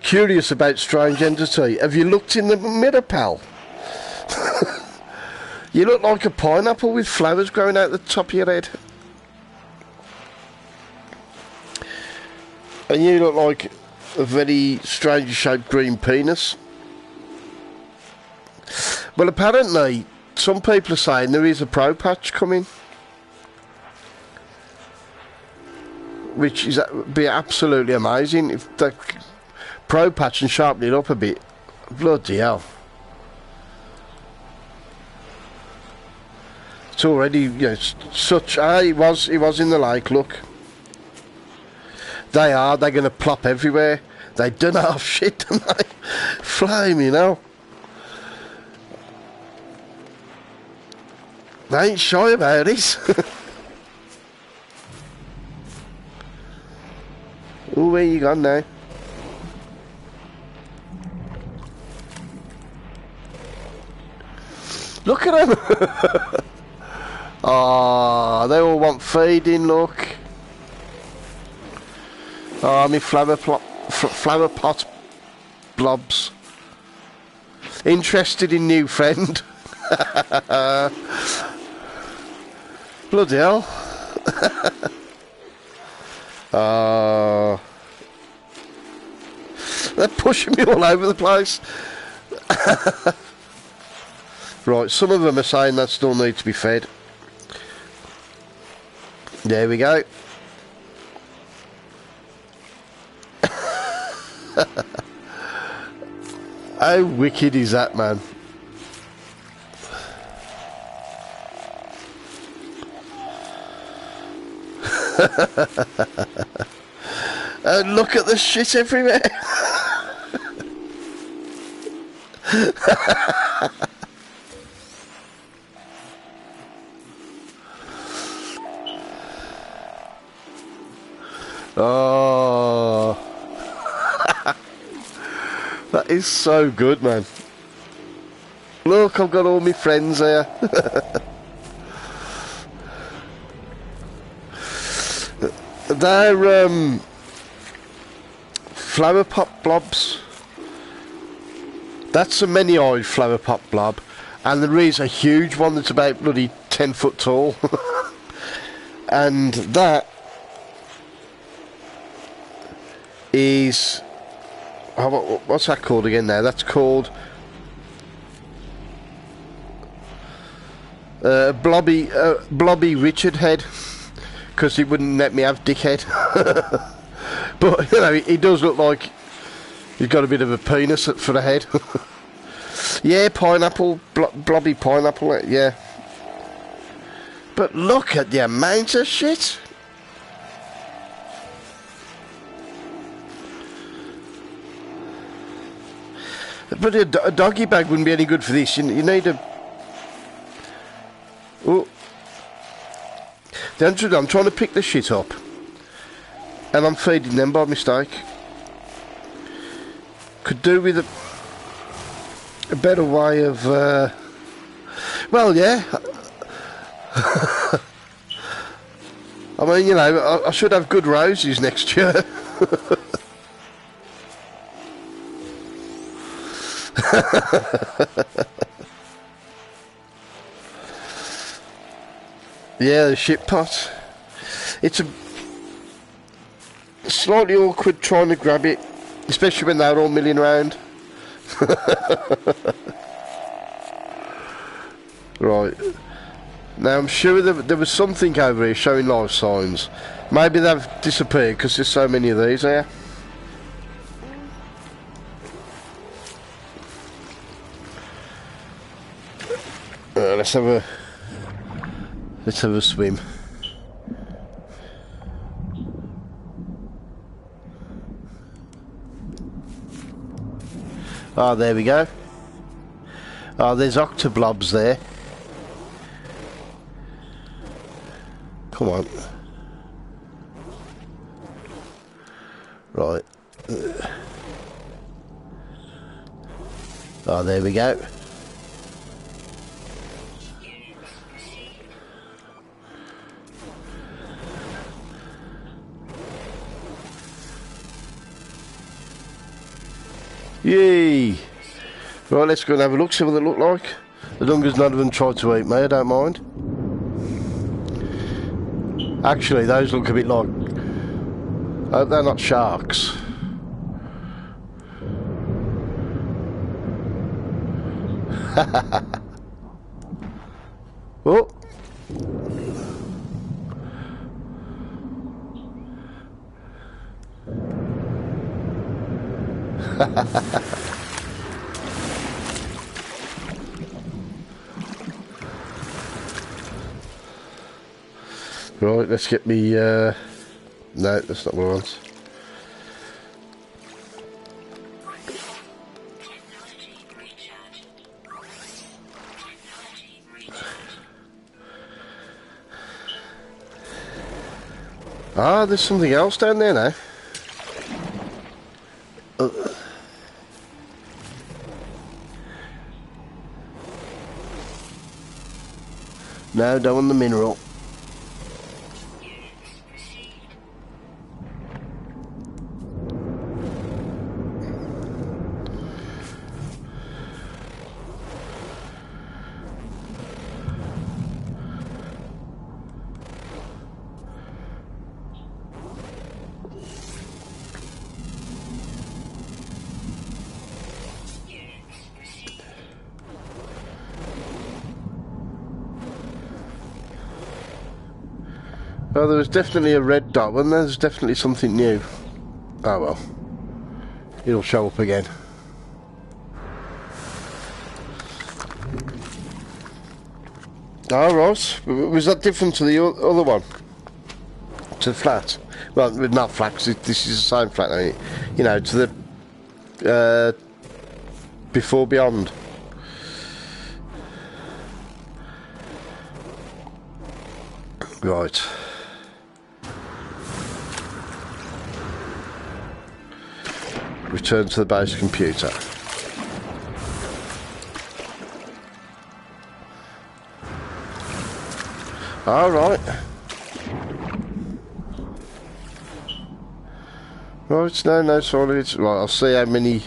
A: Curious about strange entity. Have you looked in the mirror, pal? You look like a pineapple with flowers growing out the top of your head. And you look like a very strange shaped green penis. Well, apparently, some people are saying there is a pro patch coming. which is be absolutely amazing if they pro patch and sharpen it up a bit. Bloody hell! It's already, you know, such. He was in the lake. Look, they're going to plop everywhere. They don't half shit, don't they? Flame, you know. They ain't shy about it. Oh, where you gone now? Look at them. Ah, they all want feeding, look. Ah, me flower pot blobs. Interested in new friend. Bloody hell. They're pushing me all over the place. Right, some of them are saying that still need to be fed. There we go. How wicked is that, man? And look at the shit everywhere. Oh, that is so good, man. Look, I've got all my friends here. They're flower pot blobs. That's a many-eyed flower pot blob, and there is a huge one that's about bloody 10 foot tall. And that is, what's that called again now? That's called Blobby Richard head, because he wouldn't let me have dickhead. But you know, he does look like he's got a bit of a penis for the head. Yeah, pineapple, blobby pineapple, yeah. But look at the amount of shit. But a doggy bag wouldn't be any good for this. You need a... Oh. I'm trying to pick the shit up. And I'm feeding them by mistake. Could do with a better way of... well, yeah. I mean, you know, I should have good roses next year. Yeah, the shit pot. It's a slightly awkward trying to grab it, especially when they're all milling around. Right. Now I'm sure there was something over here showing life signs. Maybe they've disappeared because there's so many of these here. Let's have a swim. Oh, there we go. Oh, there's octoblobs there. Come on. Right. Oh, there we go. Yay! Right, let's go and have a look, see what they look like. As long as none of them try to eat me, I don't mind. Actually, those look a bit like... they're not sharks. Oh! Right, let's get me, no, that's not what I want. Ah, there's something else down there now. No, don't want the mineral. Oh, there was definitely a red dot, and there's definitely something new. Oh well. It'll show up again. Oh, Ross, was that different to the other one? To the flat? Well, not flat, because this is the same flat, ain't it? You know, to the... before Beyond. Right. Return to the base computer. All right. Right, no, sorry. Right, I'll see how many...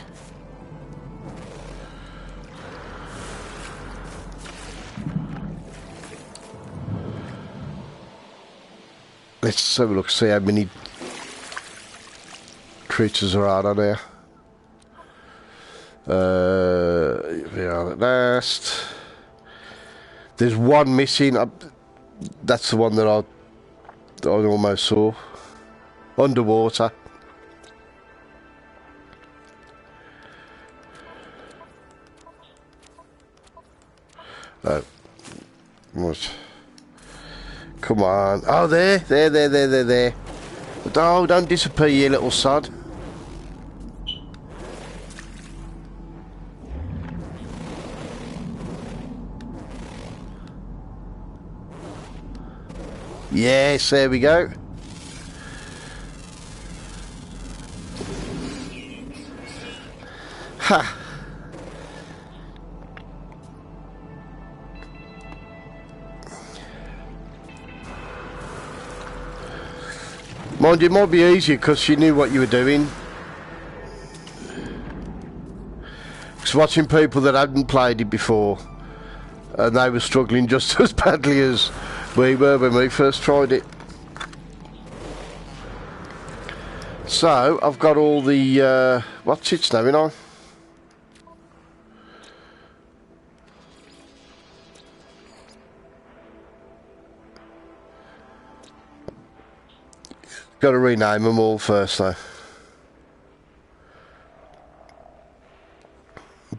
A: Let's have a look, see how many creatures are out on here. We are at last. There's one missing. That's the one that I almost saw. Underwater. Oh. What? Come on. Oh, there. Oh, don't disappear, you little sod. Yes, there we go. Ha! Mind you, it might be easier because you knew what you were doing. Because watching people that hadn't played it before, and they were struggling just as badly as we were when we first tried it. So, I've got all the, what's it snowing on? Got to rename them all first though.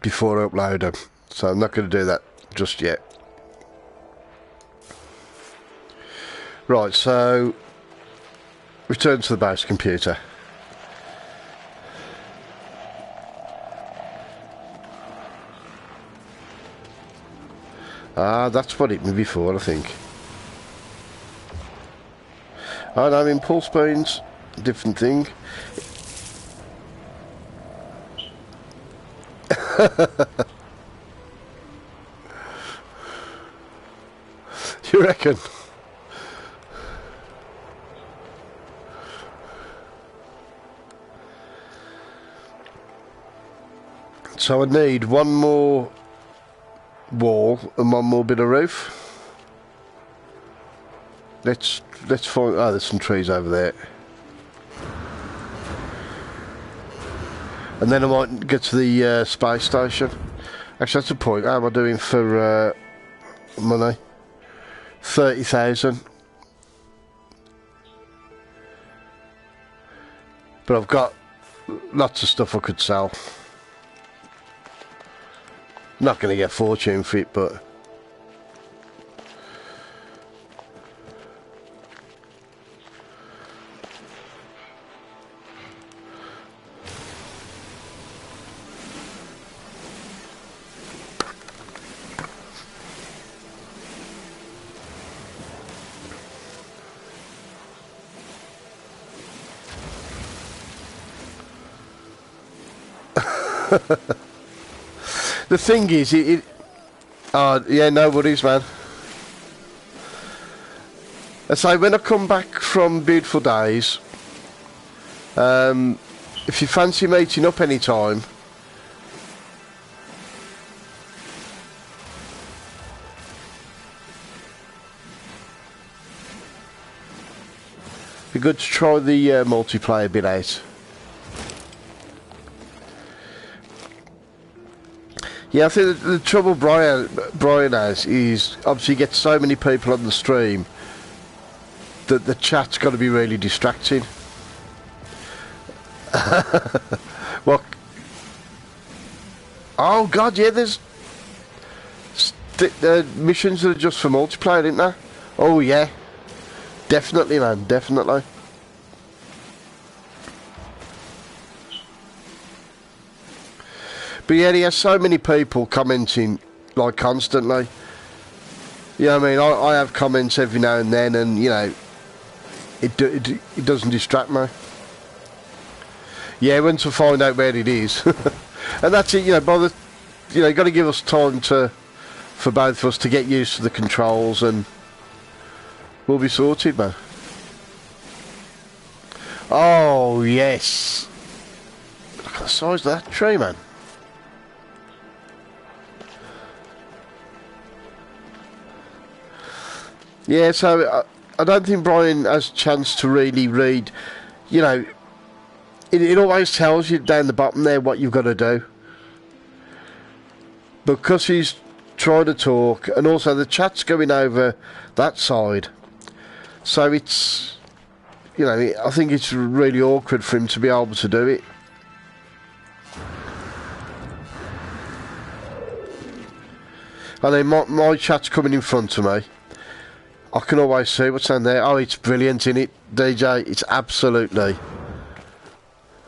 A: Before I upload them. So I'm not going to do that just yet. Right, so return to the base computer. Ah, that's what it was before, I think. Oh no, impulse beams, different thing. You reckon? So I need one more wall and one more bit of roof. Let's find... Oh, there's some trees over there. And then I might get to the space station. Actually, that's the point. How am I doing for money? 30,000. But I've got lots of stuff I could sell. Not going to get a fortune for it, but... The thing is, oh, yeah, no worries, man. I say, when I come back from Beautiful Days, if you fancy meeting up any time, be good to try the multiplayer bit out. Yeah, I think the trouble Brian has is obviously you get so many people on the stream that the chat's got to be really distracting. What? Oh God, yeah, there's missions that are just for multiplayer, isn't there? Oh yeah, definitely, man, definitely. But yeah, he has so many people commenting, like, constantly. You know what I mean? I have comments every now and then, and, you know, it doesn't distract me. Yeah, once I find out where it is. And that's it, you know, you've got to give us time for both of us to get used to the controls, and we'll be sorted, man. Oh, yes. Look at the size of that tree, man. Yeah, so I don't think Brian has a chance to really read. You know, it always tells you down the bottom there what you've got to do. Because he's trying to talk, and also the chat's going over that side. So it's, you know, I think it's really awkward for him to be able to do it. And then my chat's coming in front of me. I can always see what's on there. Oh, it's brilliant, isn't it, DJ? It's absolutely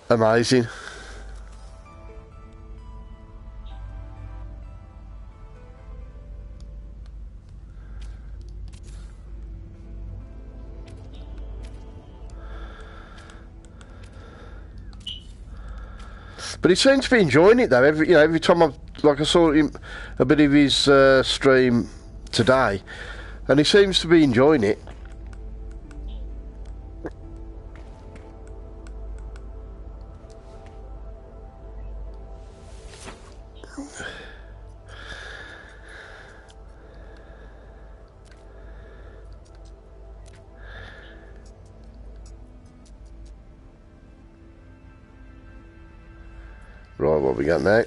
A: amazing. But he seems to be enjoying it though. Every time I saw him a bit of his stream today, and he seems to be enjoying it. Right, what we got now?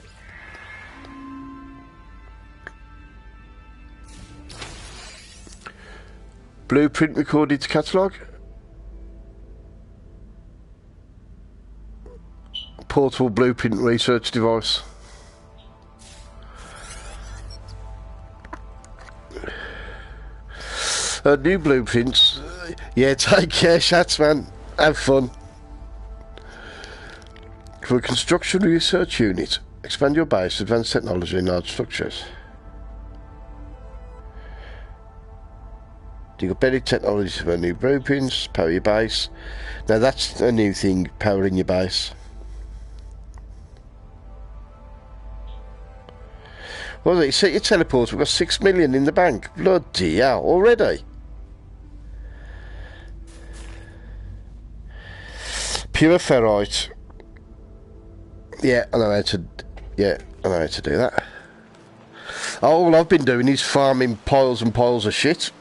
A: Blueprint recorded to catalogue. Portable blueprint research device. New blueprints. Yeah, take care, Shats, man. Have fun. For a construction research unit, expand your base, advanced technology in large structures. You've got better technology for new blueprints, power your base. Now that's a new thing, powering your base. Well, you set your teleport, we've got 6 million in the bank. Bloody hell, already? Pure ferrite. Yeah, I know how to do that. All I've been doing is farming piles and piles of shit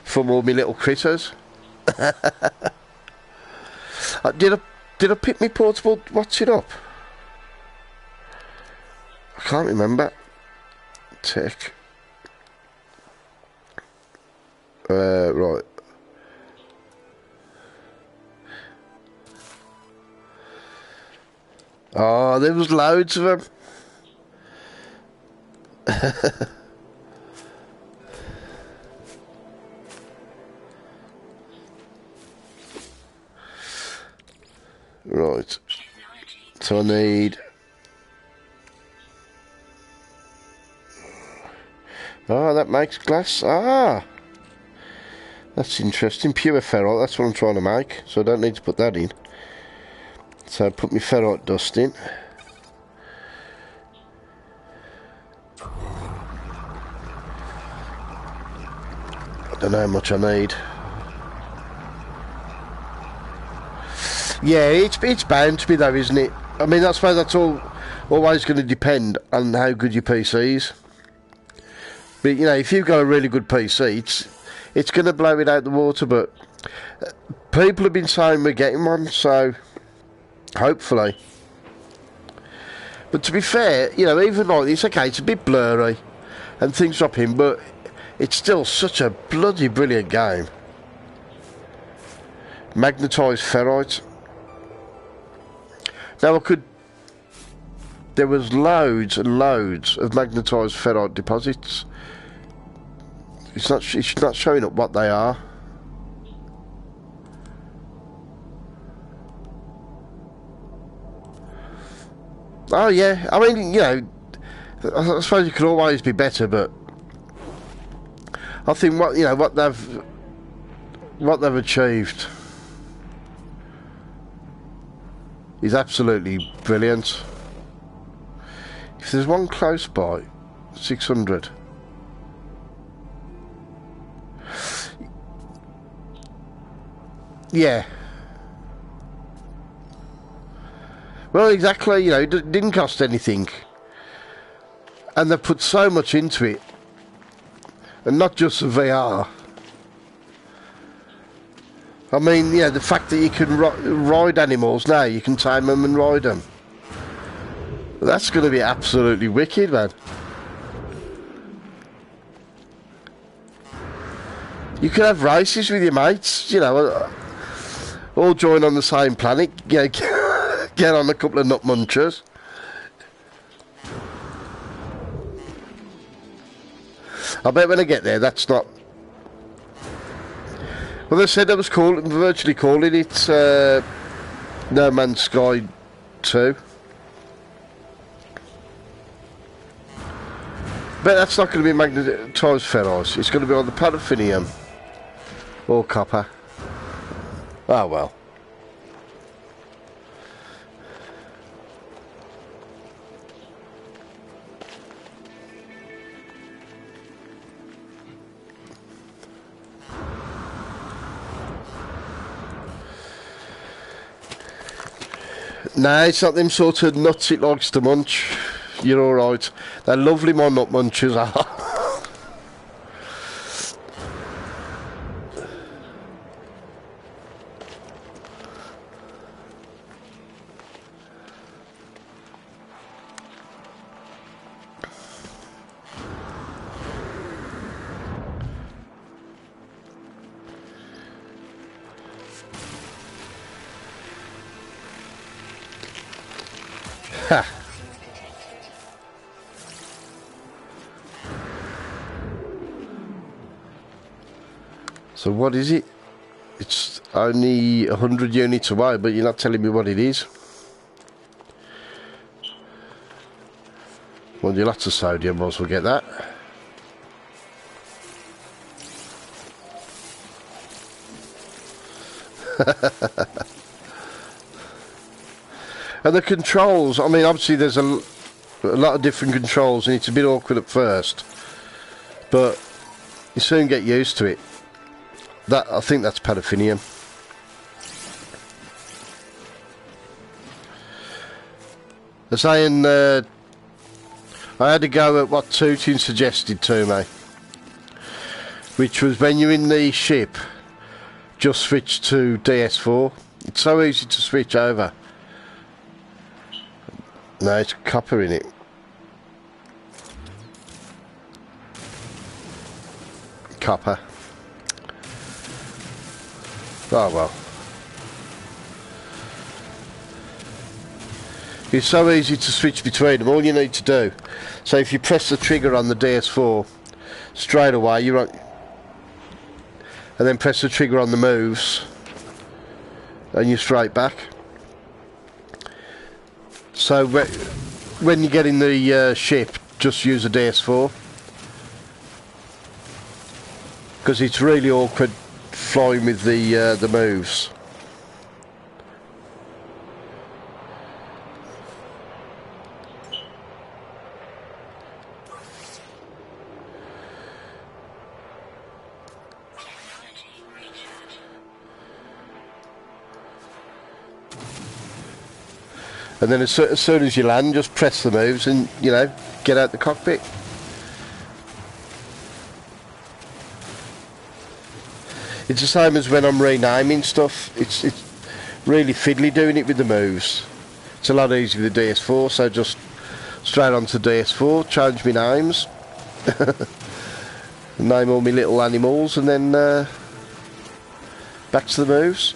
A: from all my little critters. Did I pick me portable? What's it up? I can't remember. Tick. Right. Oh, there was loads of them. Right. So I need... Oh, that makes glass. Ah! That's interesting. Pure ferrite, that's what I'm trying to make. So I don't need to put that in. So I put my ferrite dust in. I don't know how much I need. Yeah, it's bound to be though, isn't it? I mean, I suppose that's always going to depend on how good your PC is. But, you know, if you've got a really good PC, it's going to blow it out the water, but people have been saying we're getting one, so hopefully. But to be fair, you know, even like this, okay, it's a bit blurry and things drop in, but it's still such a bloody brilliant game. Magnetised ferrite. Now I could... There was loads and loads of magnetised ferrite deposits. It's not showing up what they are. Oh yeah, I mean, you know, I suppose it could always be better, but I think what they've achieved is absolutely brilliant. If there's one close by, 600. Yeah. Well, exactly, you know, it didn't cost anything. And they've put so much into it. And not just the VR. I mean, yeah, the fact that you can ride animals now, you can tame them and ride them. That's going to be absolutely wicked, man. You can have races with your mates, you know, all join on the same planet, you know, get on a couple of nut munchers. I bet when I get there, that's not... Well, they said I was virtually calling it No Man's Sky 2. But that's not going to be magnetised ferrite. It's going to be on the paraffinium or copper. Oh well. No, it's not them sort of nuts it likes to munch. You're alright. They're lovely, my nut munchers are. Ha! So what is it? It's only 100 units away, but you're not telling me what it is. Well, you'll have to sodium, once we get that. And the controls, I mean, obviously there's a lot of different controls and it's a bit awkward at first, but you soon get used to it. I think that's paraffinium. They're saying I had to go at what Tootin suggested to me, which was when you're in the ship, just switch to DS4. It's so easy to switch over. No, it's copper in it. Copper. Oh well. It's so easy to switch between them. All you need to do, so if you press the trigger on the DS4 straight away, you're on, and then press the trigger on the moves, and you're straight back. So when you get in the ship, just use a DS4, because it's really awkward flying with the moves. And then as soon as you land, just press the moves and, you know, get out the cockpit. It's the same as when I'm renaming stuff. It's really fiddly doing it with the moves. It's a lot easier with the DS4, so just straight onto DS4, change my names, name all my little animals, and then back to the moves.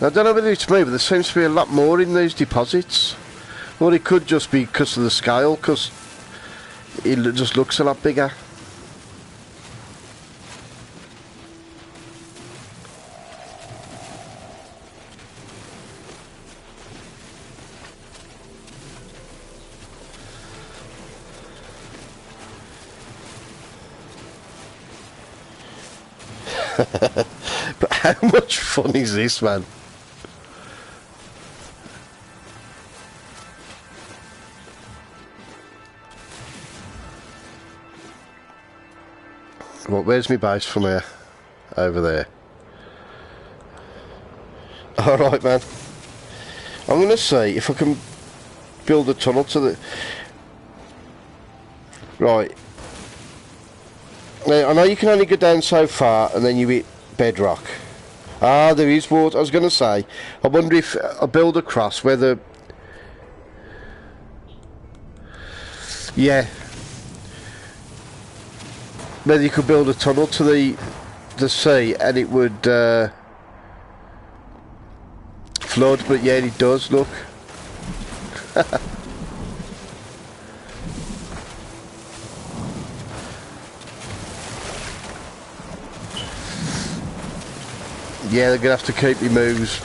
A: I don't know whether it's me, but there seems to be a lot more in these deposits. Or it could just be because of the scale, because it just looks a lot bigger. But how much fun is this, man? Well, where's my base from here? Over there. Alright, man. I'm going to see if I can build a tunnel to the... Right. Now, I know you can only go down so far and then you hit bedrock. Ah, there is water. I was going to say, I wonder if I build across whether... Yeah. Whether you could build a tunnel to the sea and it would flood, but yeah, it does, look. Yeah, they're going to have to keep your moves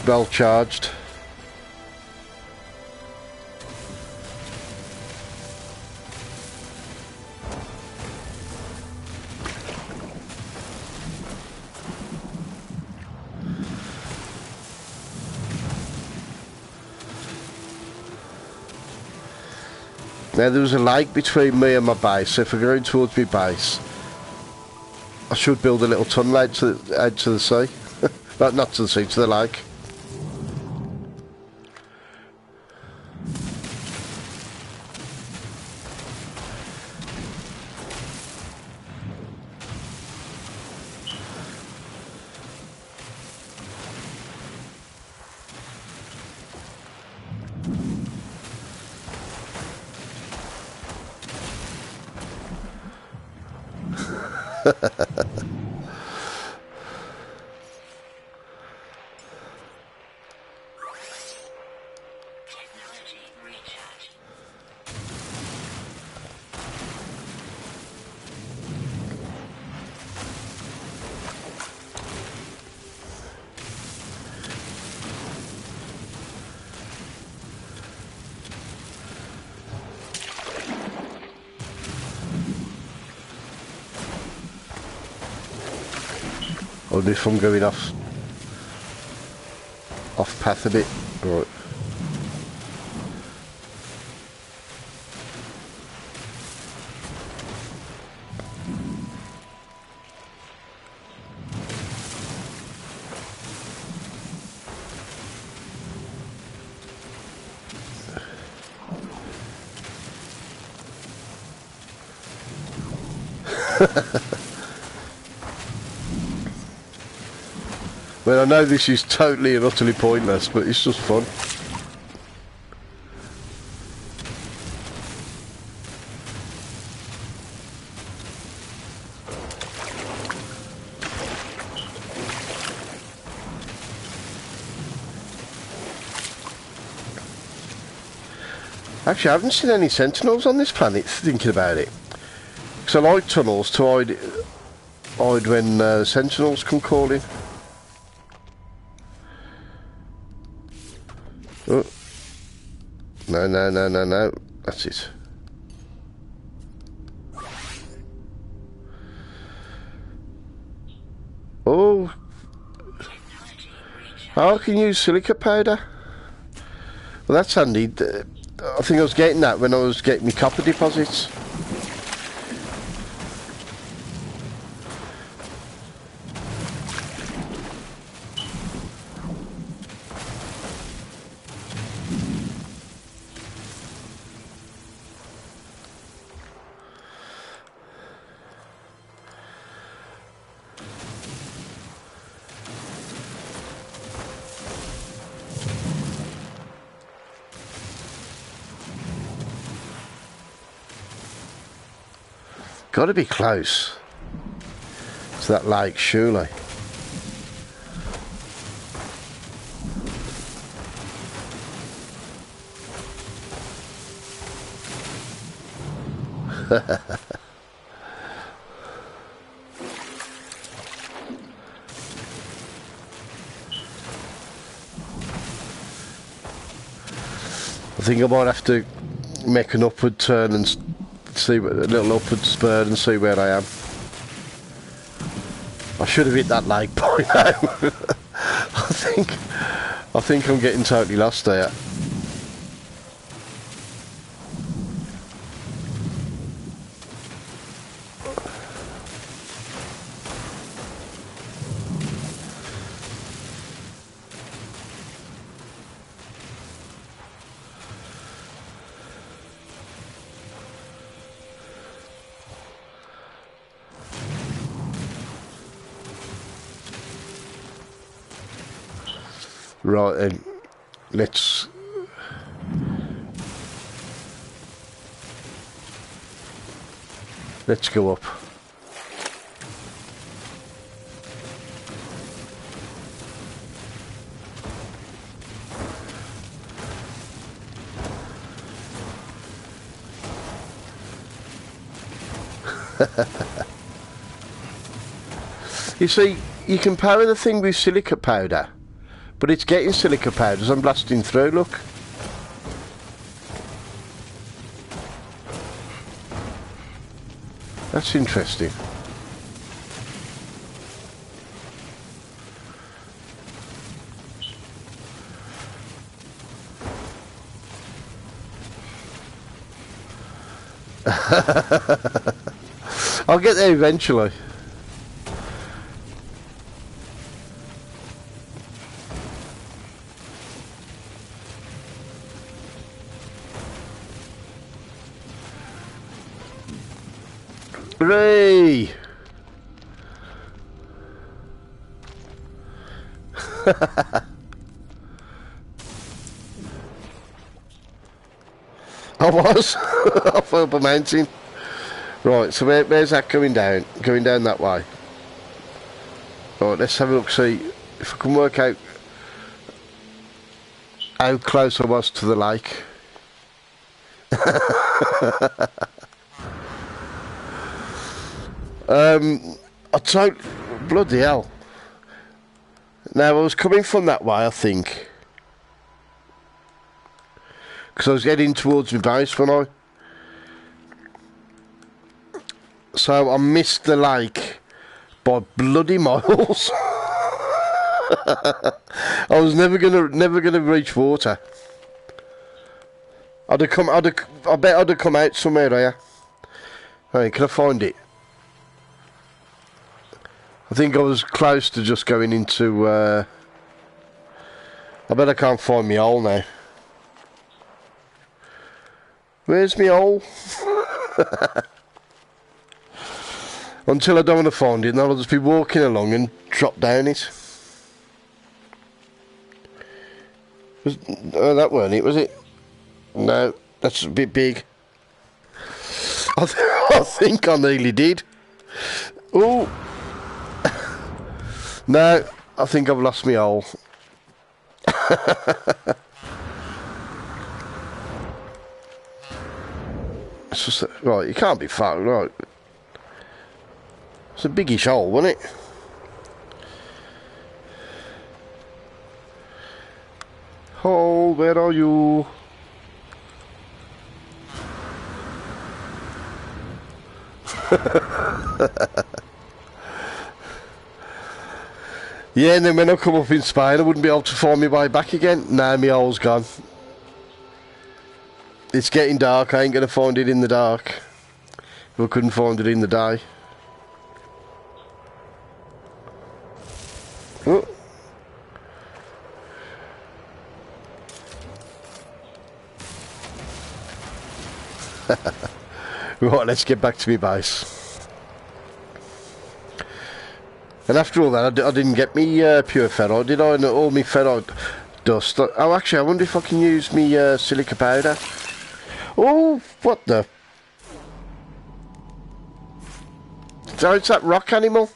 A: well charged. Now there was a lake between me and my base, so if we're going towards my base, I should build a little tunnel out to the sea. But not to the sea, to the lake. Or if I'm going off path a bit. Right. Well, I know this is totally and utterly pointless, but it's just fun. Actually, I haven't seen any sentinels on this planet, thinking about it. Because I like tunnels to hide when sentinels come calling. Oh. No, no, no, no, no. That's it. Oh. Oh, I can use silica powder. Well, that's handy. I think I was getting that when I was getting my copper deposits. Got to be close to that lake, surely. I think I might have to make an upward turn and see a little upward spur and see where I am. I should have hit that lake by now. I think I'm getting totally lost there. Right then, let's go up. You see, you can power the thing with silica powder. But it's getting silica powders I'm blasting through, look. That's interesting. I'll get there eventually. Hooray! I was off up a mountain. Right, so where's that going down? Going down that way. Right, let's have a look, see if I can work out how close I was to the lake. I don't... Bloody hell. Now, I was coming from that way, I think. Because I was heading towards my base, wasn't I? So I missed the lake by bloody miles. I was never gonna reach water. I bet I'd have come out somewhere here. Hey, can I find it? I think I was close to just going into... I bet I can't find my hole now. Where's my hole? Until I don't want to find it, and I'll just be walking along and drop down it. That weren't it, was it? No, that's a bit big. I think I nearly did. Oh. No, I think I've lost my hole. It's just, right, it can't be far, right. It's a biggish hole, wasn't it? Hole, where are you? Yeah, and then when I come up in Spain, I wouldn't be able to find my way back again. Nah, my hole's gone. It's getting dark, I ain't going to find it in the dark. If I couldn't find it in the day. Oh. Right, let's get back to my base. And after all that, I didn't get me pure ferrite, did I? And all my ferrite dust. Oh, actually, I wonder if I can use me silica powder. Oh, what the? So it's that rock animal?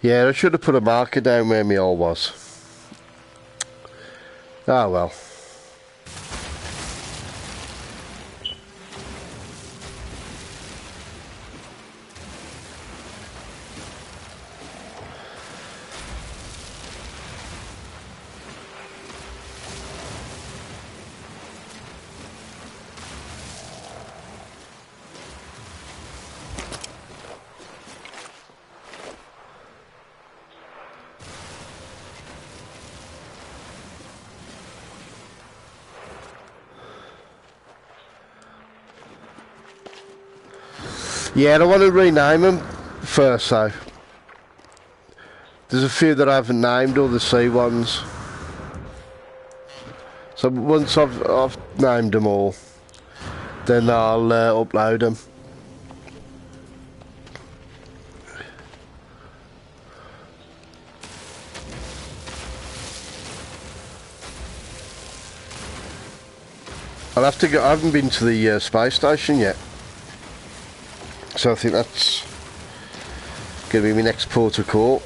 A: Yeah, I should have put a marker down where my hole was. Ah, well. Yeah, I want to rename them first, though. There's a few that I haven't named, all the sea ones. So once I've named them all, then I'll upload them. I'll have to go. I haven't been to the space station yet, so I think that's going to be my next port of call.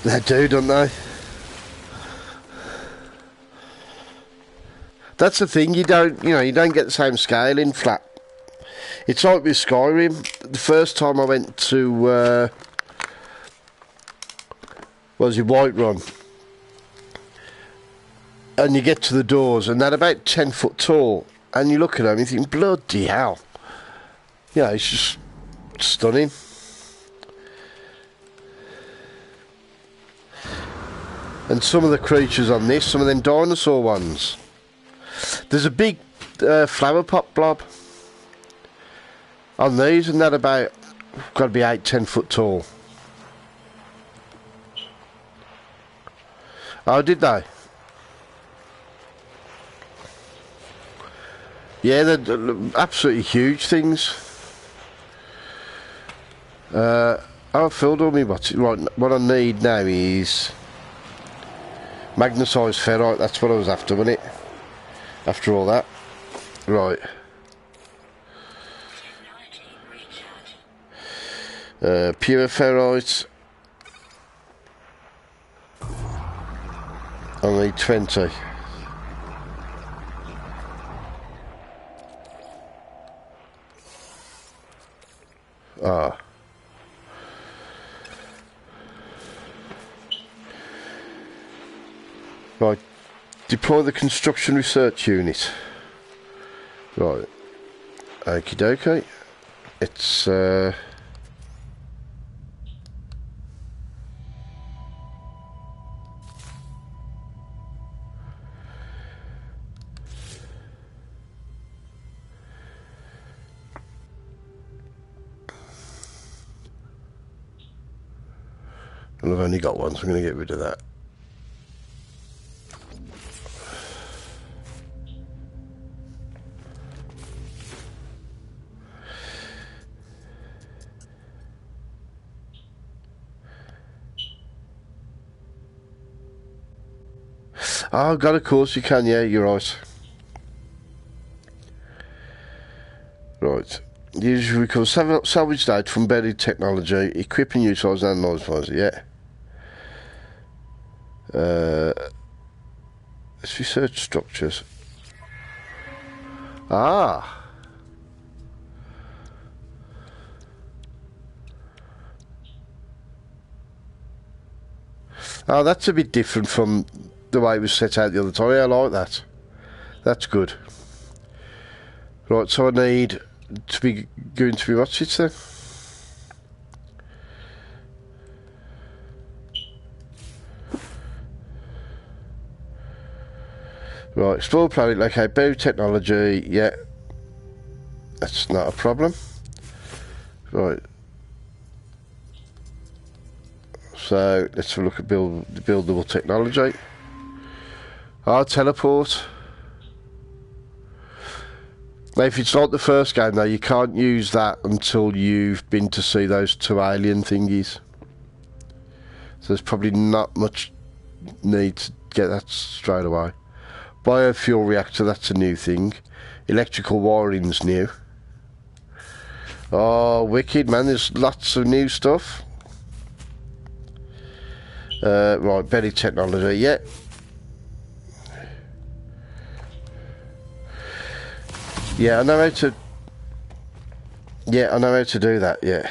A: They do, don't they? That's the thing. You don't get the same scale in flat. It's like with Skyrim. The first time I went to was your Whiterun, and you get to the doors, and they're about 10 foot tall, and you look at them, and you think, bloody hell! Yeah, it's just stunning. And some of the creatures on this, some of them dinosaur ones. There's a big flower pot blob on these, and they're about, got to be 8-10 foot tall. Oh, did they? Yeah, they're absolutely huge things. I've filled all my bots. Right, what I need now is magnesised ferrite. That's what I was after, wasn't it? After all that. Right. Pure ferrite. I need 20. Ah. Right. Deploy the construction research unit. Right. Okie dokie. It's Well, I've only got one, so I'm going to get rid of that. Oh, God, of course you can, yeah, you're right. Right. Usually recover salvage data from buried technology, equip and utilise and analyse, yeah. Let's research structures. Ah! Oh, that's a bit different from the way it was set out the other time. Yeah, I like that. That's good. Right, so I need to be going to be what's it then? Right, explore planet, okay, biotechnology, yeah. That's not a problem. Right. So let's have a look at buildable technology. Our teleport. Now, if it's like the first game, though, you can't use that until you've been to see those two alien thingies. So there's probably not much need to get that straight away. Biofuel reactor, that's a new thing. Electrical wiring's new. Oh, wicked, man. There's lots of new stuff. Right, better technology, yeah. Yeah, I know how to... Yeah, I know how to do that, yeah.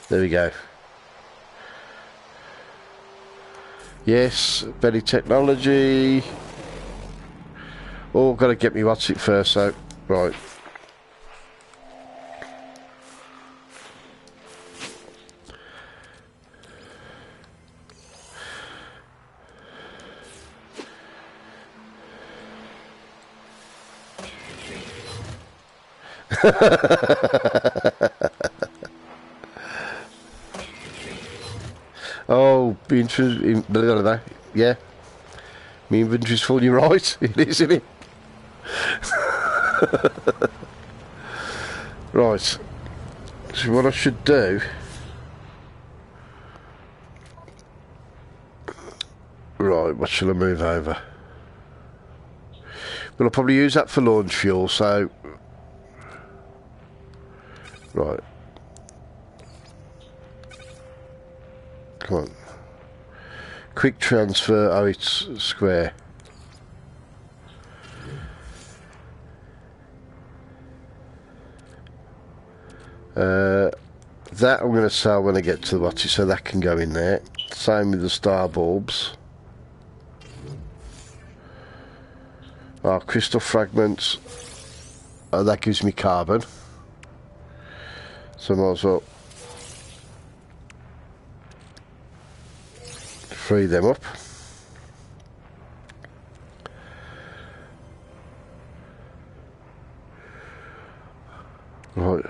A: There we go. Yes, better technology. Oh, got to get me what's it first, so... Right. Oh, yeah. My inventory's full, you're right. It is, isn't it? Right. So what I should do... Right, what shall I move over? Well, I'll probably use that for launch fuel, so... Right. Come on. Quick transfer. Oh, it's square. That I'm going to sell when I get to the watch, so that can go in there. Same with the star bulbs. Oh, crystal fragments. Oh, that gives me carbon. So I might as well free them up. Right.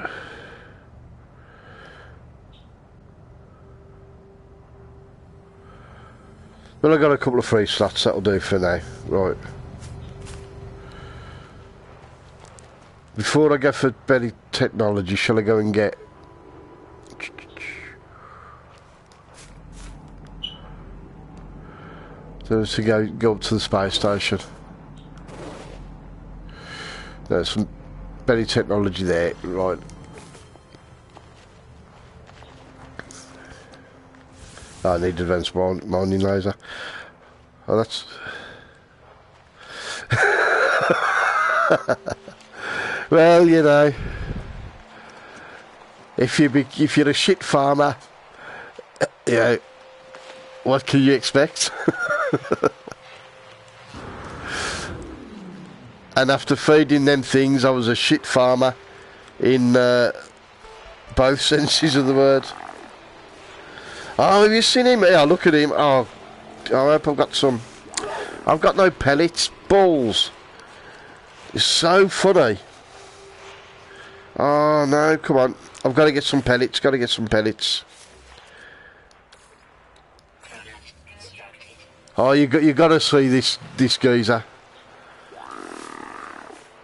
A: Well, I've got a couple of free slots, that'll do for now. Right. Before I go for better technology, shall I go and get... So to go up to the space station. There's some better technology there, right. Oh, I need advanced mining laser. Oh, that's... Well, you know, if you're a shit farmer, you know, what can you expect? And after feeding them things, I was a shit farmer in both senses of the word. Oh, have you seen him? Yeah, look at him. Oh, I hope I've got some. I've got no pellets. Balls. It's so funny. Oh, no, come on. I've got to get some pellets. Got to get some pellets. Oh, you got to see this geezer.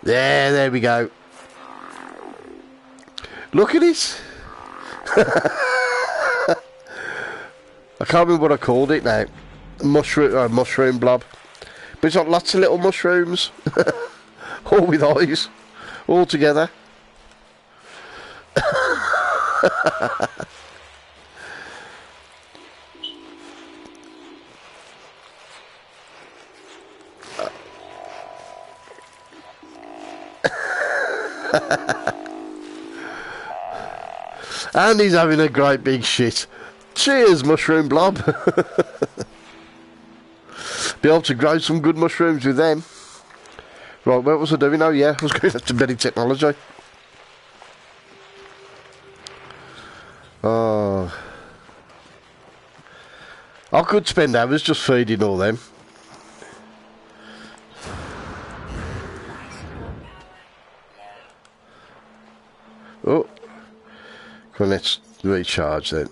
A: There we go. Look at this. I can't remember what I called it now. Mushroom blob. But it's got lots of little mushrooms. All with eyes. All together. And he's having a great big shit. Cheers, mushroom blob. Be able to grow some good mushrooms with them. Right, what was I doing? Oh yeah, I was going to better technology. Oh, I could spend hours just feeding all them. Oh, well, let's recharge then.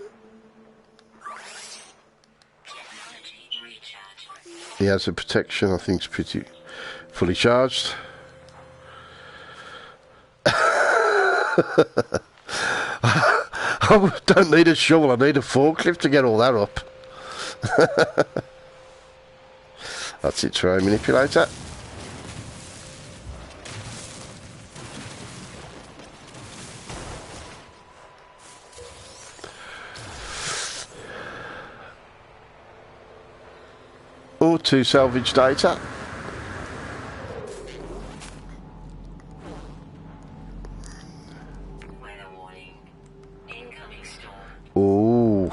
A: He has a protection, I think it's pretty fully charged. I don't need a shovel, I need a forklift to get all that up. That's it, try manipulator. Or to salvage data. Ooh.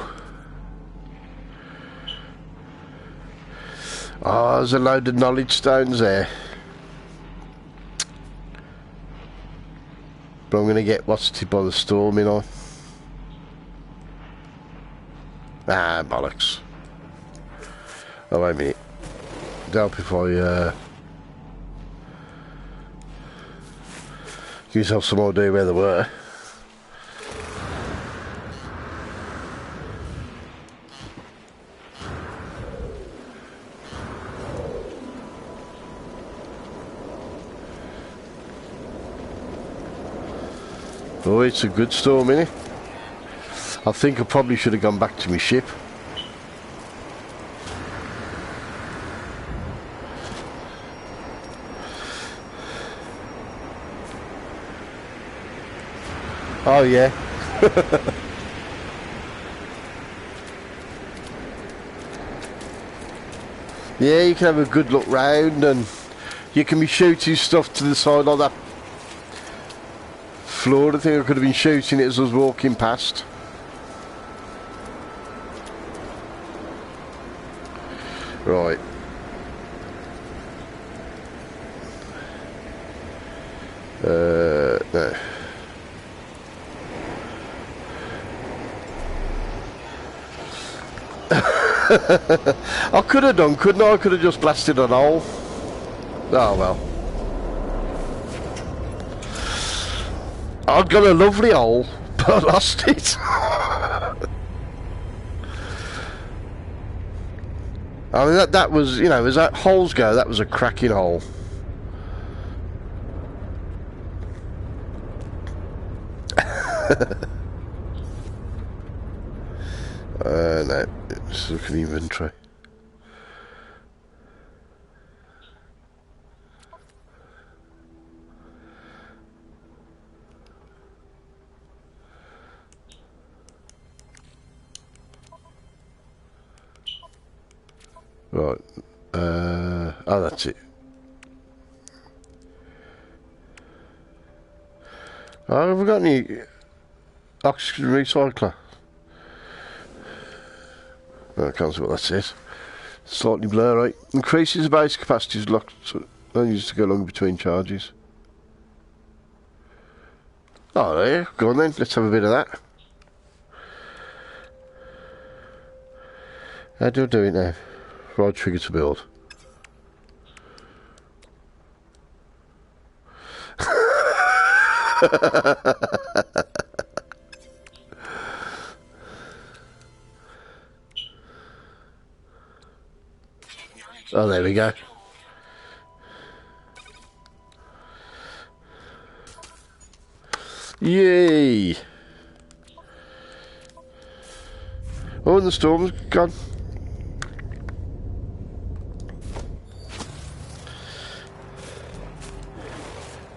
A: Oh, there's a load of knowledge stones there. But I'm going to get what's it by the storm, you know. Ah, bollocks. Oh, wait a minute. Help if I give yourself some idea where they were. Oh, it's a good storm, innit? I think I probably should have gone back to my ship. Oh yeah. Yeah, you can have a good look round and you can be shooting stuff to the side like that floor. I think I could have been shooting it as I was walking past. Right. No. I could have done, couldn't I? I could have just blasted a hole. Oh well. I've got a lovely hole, but I lost it. I mean, that was, you know, as that holes go, that was a cracking hole. No, let's look at the inventory. Right, oh, that's it. Oh, have we got any oxygen recycler? No, I can't see what that says. Slightly blurry. Increases the base capacity is locked, so don't use to go along between charges. Oh, there, go on then, let's have a bit of that. How do I do it now? Right trigger to build. Oh, there we go. Yay! Oh, and the storm's gone.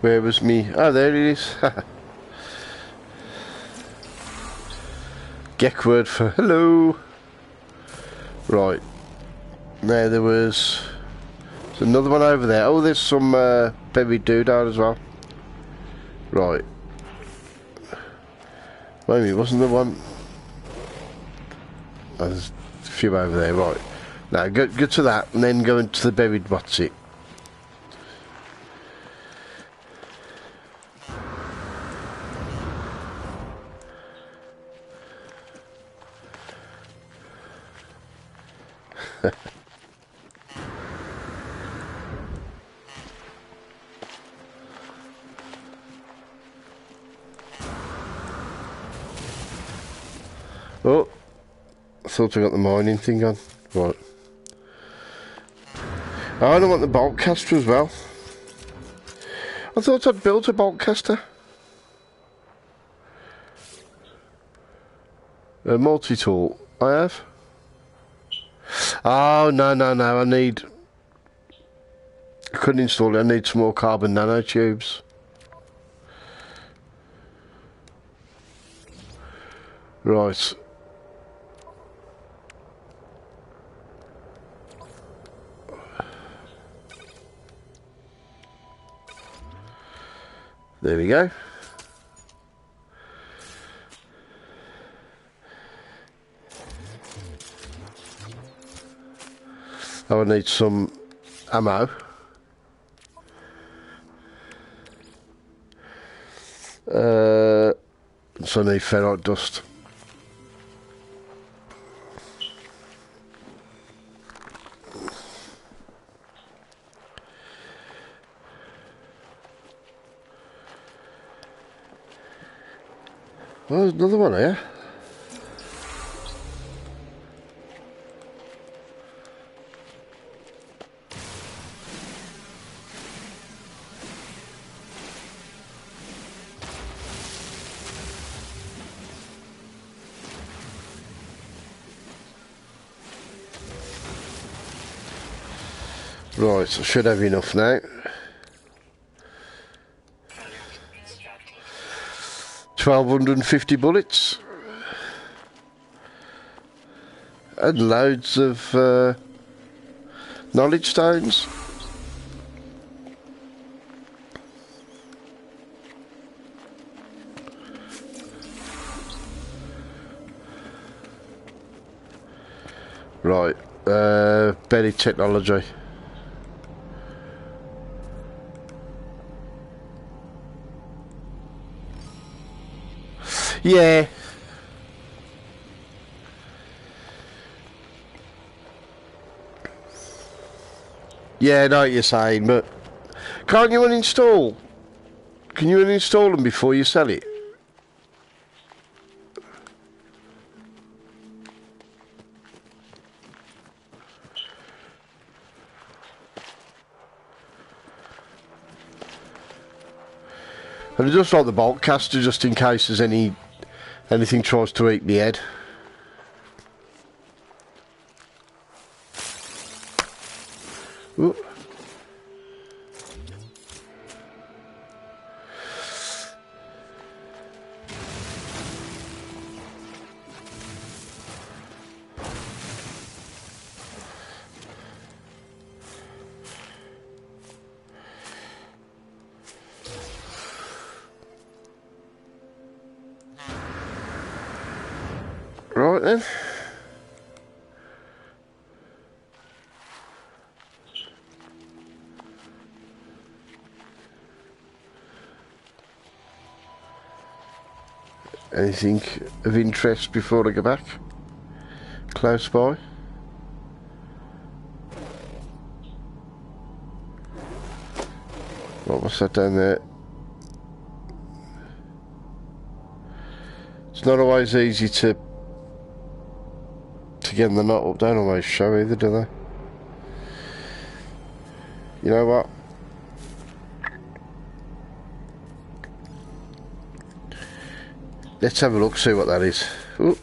A: Where was me? Oh, there it is. Geck word for hello. Right. There was... There's another one over there. Oh, there's some buried doodah as well. Right. Wait a minute, wasn't there one? Oh, there's a few over there, right. Now, go to that, and then go into the buried what's it. Oh, I thought I got the mining thing on. Right. Oh, I don't want the bolt caster as well. I thought I'd built a bolt caster. A multi-tool. I have. Oh, no, I need... I couldn't install it. I need some more carbon nanotubes. Right. There we go. Oh, I need some ammo. So I need ferrite dust. Oh, there's another one here. Right, I should have enough now. 1,250 bullets. And loads of knowledge stones. Right, buried technology. Yeah. Yeah, I know what you're saying, but can't you uninstall? Can you uninstall them before you sell it? And I just like the bolt caster just in case there's anything tries to eat the head. Ooh. Right then. Anything of interest before I go back? Close by? What's that down there? It's not always easy to get the knot up. Don't always show either, do they? You know what? Let's have a look, see what that is. Ooh.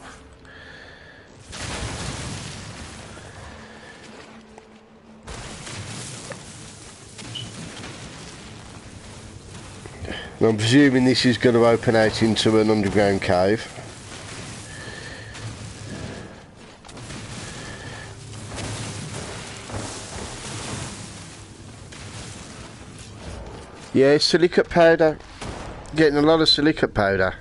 A: I'm presuming this is going to open out into an underground cave. Yeah, silicate powder. Getting a lot of silicate powder.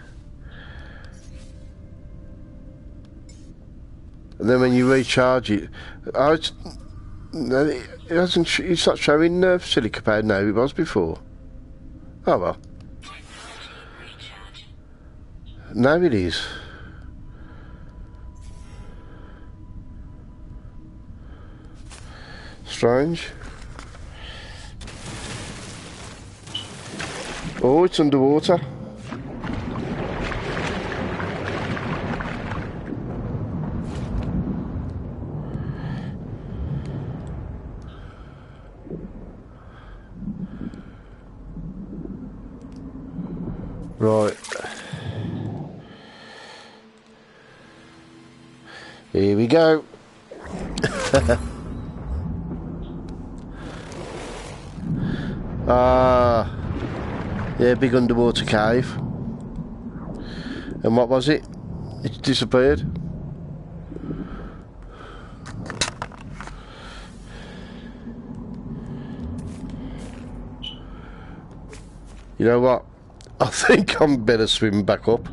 A: And then when you recharge it, no, it hasn't. It's not showing silicate powder now. It was before. Oh well. Now it is. Strange. Oh, it's underwater. Right. Here we go. Yeah, big underwater cave. And what was it? It disappeared. You know what? I think I'm better swimming back up.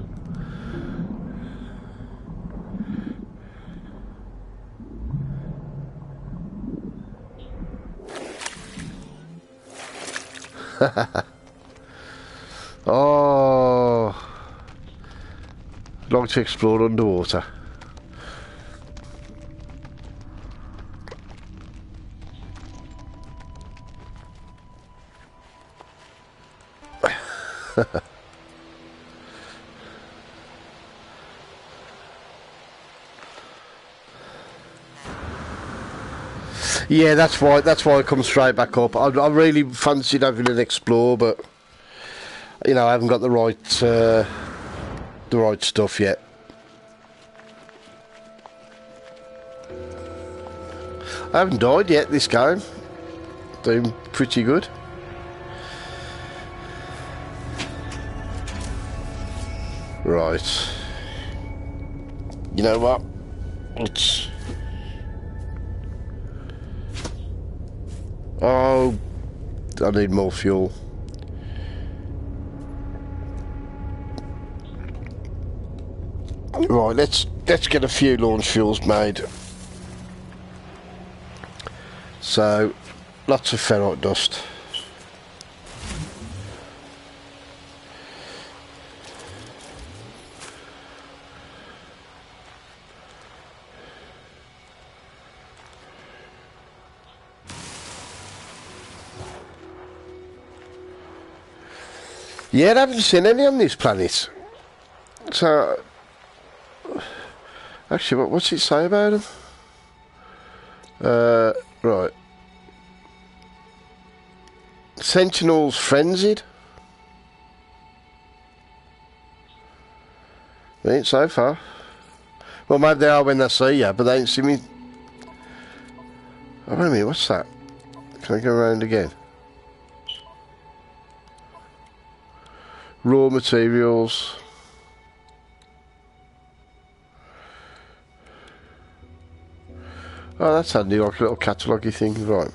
A: Oh, I'd like to explore underwater. Yeah, that's why I come straight back up. I really fancied having an explore, but you know, I haven't got the right stuff yet. I haven't died yet this game. Doing pretty good. Right. You know what? Oh, I need more fuel. Right, let's get a few launch fuels made. So, lots of ferrite dust. Yeah, I haven't seen any on this planet. So, actually, what's it say about them? Right. Sentinels frenzied. They ain't so far. Well, maybe they are when they see you, but they ain't see me. Oh, wait a minute, what's that? Can I go around again? Raw materials. Oh, that's handy, like a little catalogue-y thing, right.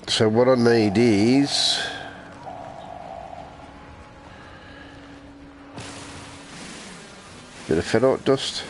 A: So what I need is... bit of ferrite dust.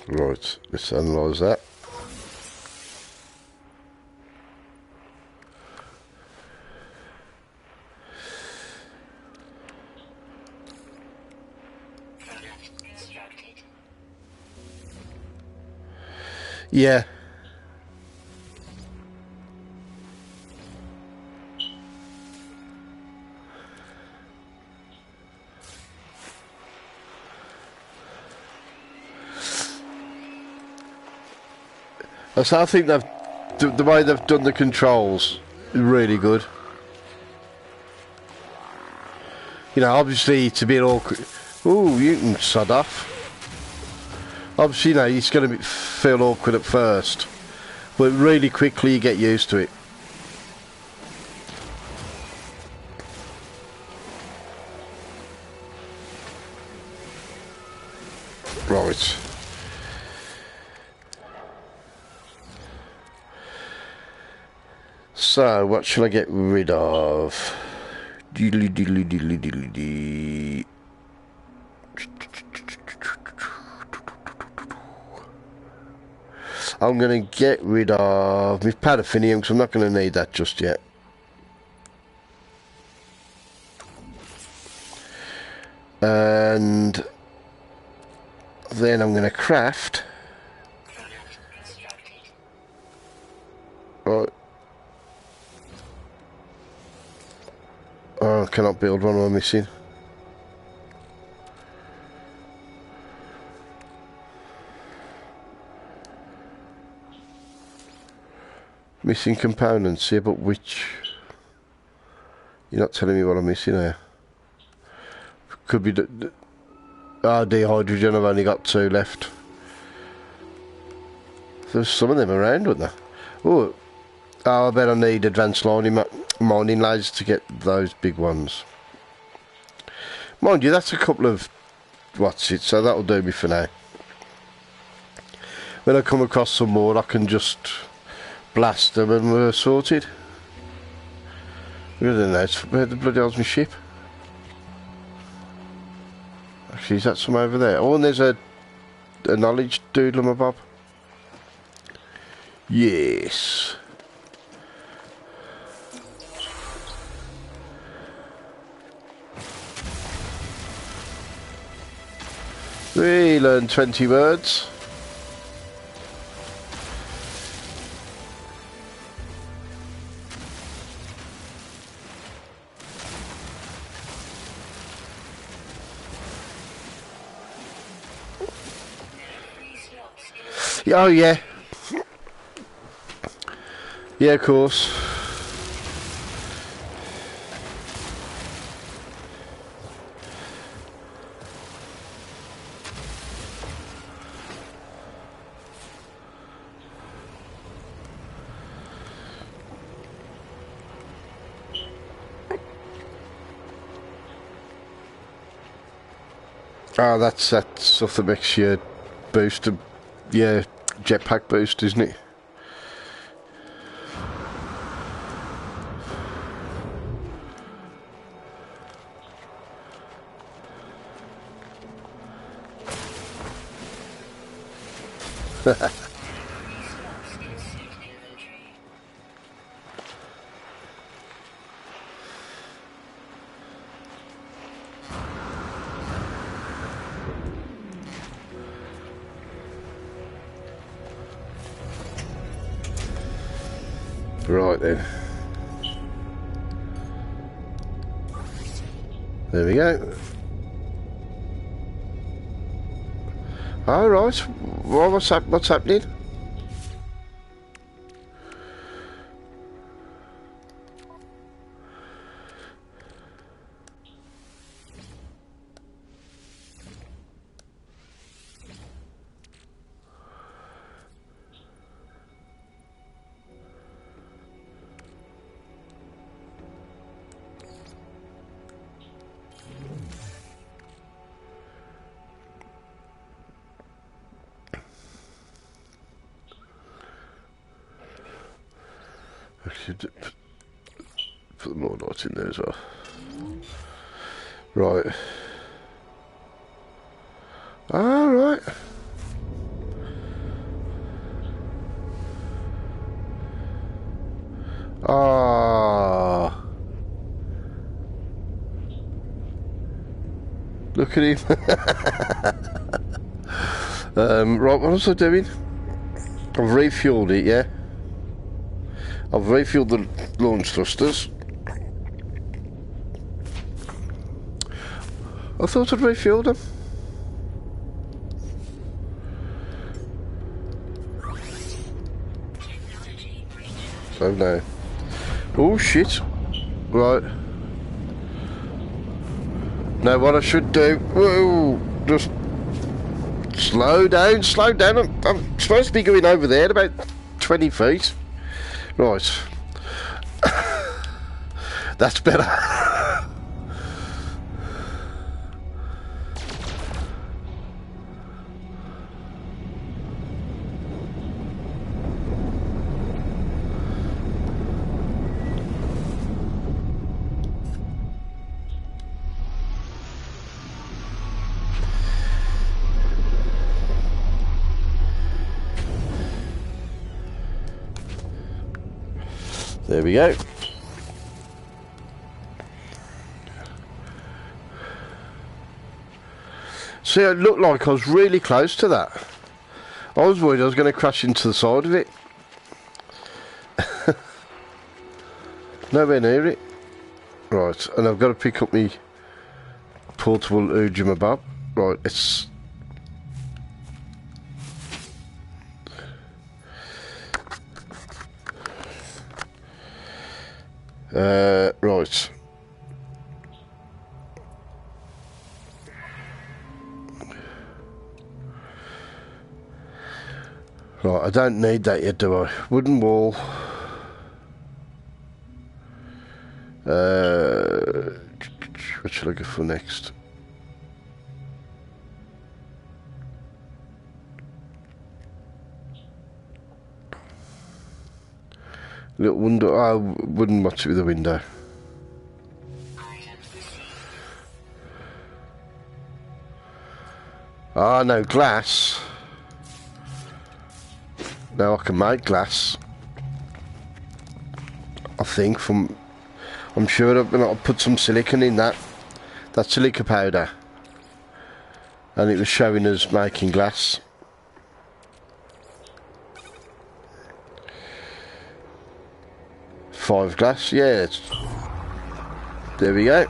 A: Right, let's analyse that. Yeah. So I think the way they've done the controls is really good. You know, obviously it's a bit awkward. Ooh, you can sod off. Obviously, you know, it's going to feel awkward at first, but really quickly you get used to it. Right. So, what shall I get rid of? Diddly diddly diddly diddly dee. I'm going to get rid of my paraffinium because I'm not going to need that just yet. And then I'm going to craft. Right. Oh, I cannot build one. What am I missing? Missing components, yeah, but which? You're not telling me what I'm missing here. Could be dehydrogen. I've only got 2 left. There's some of them around, wasn't there? Oh, I bet I need advanced mining lasers to get those big ones. Mind you, that's a couple of what's it, so that'll do me for now. When I come across some more, I can just blast them and we're sorted. Where the bloody hell's my ship? Actually, is that some over there? Oh, and there's a knowledge doodle, my bob. Yes. We learned 20 words. Oh yeah. Yeah, of course. Oh, that's that stuff that makes you boost, yeah, jetpack boost, isn't it? Right then. There we go. All right. Well, what's happening? I should put more lights in there as well. Right. All right. Look at him. Right, what was I doing? I've refueled it, yeah? I've refueled the launch thrusters. I thought I'd refueled them. Oh no. Oh shit. Right. Now what I should do... Whoa! Just... Slow down, slow down. I'm supposed to be going over there at about 20 feet. Right. That's better. There we go. See, it looked like I was really close to that. I was worried I was going to crash into the side of it. Nowhere near it. Right, and I've got to pick up my portable Ujima. Right, it's... right. Right, I don't need that yet, do I? Wooden wall. What should I go for next? Little window. I wouldn't watch it with a window. Ah, no, glass. Now I can make glass. I think from... I'm sure I'll put some silicon in that. That silica powder. And it was showing us making glass. Five glass, yeah. There we go.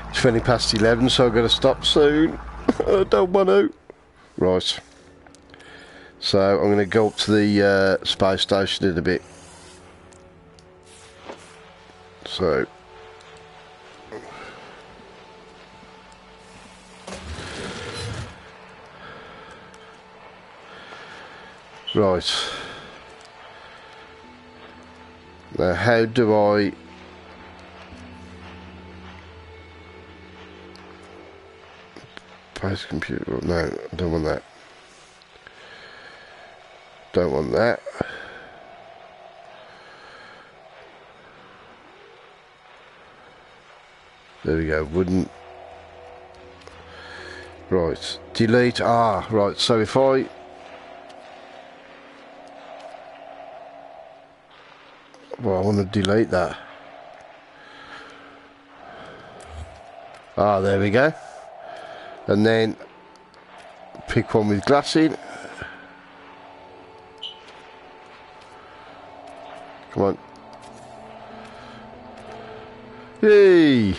A: It's 20 past 11, so I've got to stop soon. I don't want to. Right. So I'm going to go up to the space station in a bit. So... Right. Now how do I... Base computer... No, I don't want that. Don't want that. There we go, wouldn't... Right, delete, ah, right, so if I... Well, I want to delete that. Ah, there we go. And then pick one with glass in. Come on. Yay!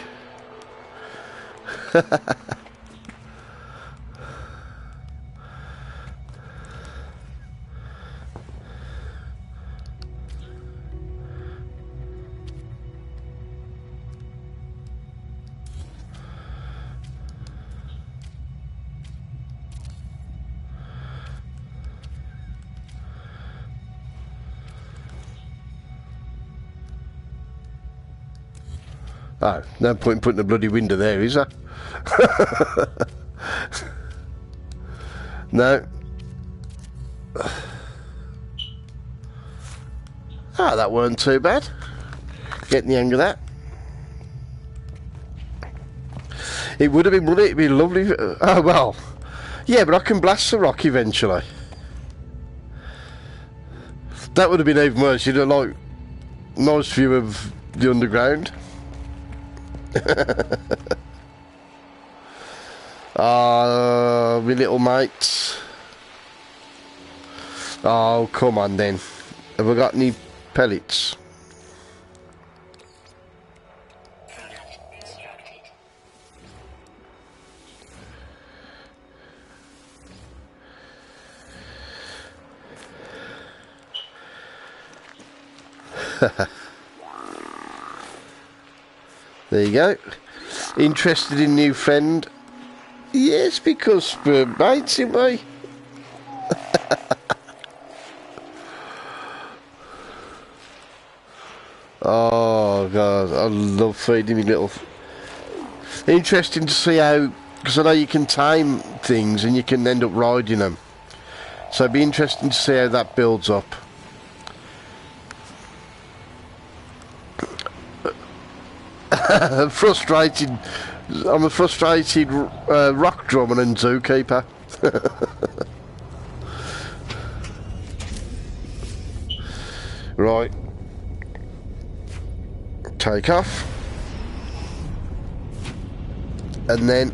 A: Oh, no point in putting a bloody window there, is there? No. Ah, that weren't too bad. Getting the hang of that. It would have been, wouldn't it? It'd be lovely. Oh, well. Yeah, but I can blast the rock eventually. That would have been even worse. You'd have, like, nice view of the underground. Ah, my little mates. Oh, come on then. Have I got any pellets? There you go. Interested in new friend? Yes, because we're mates, ain't we? Oh God, I love feeding me little. Interesting to see how, because I know you can time things and you can end up riding them. So it'd be interesting to see how that builds up. Frustrated. I'm a frustrated rock drummer and zookeeper. Right. Take off. And then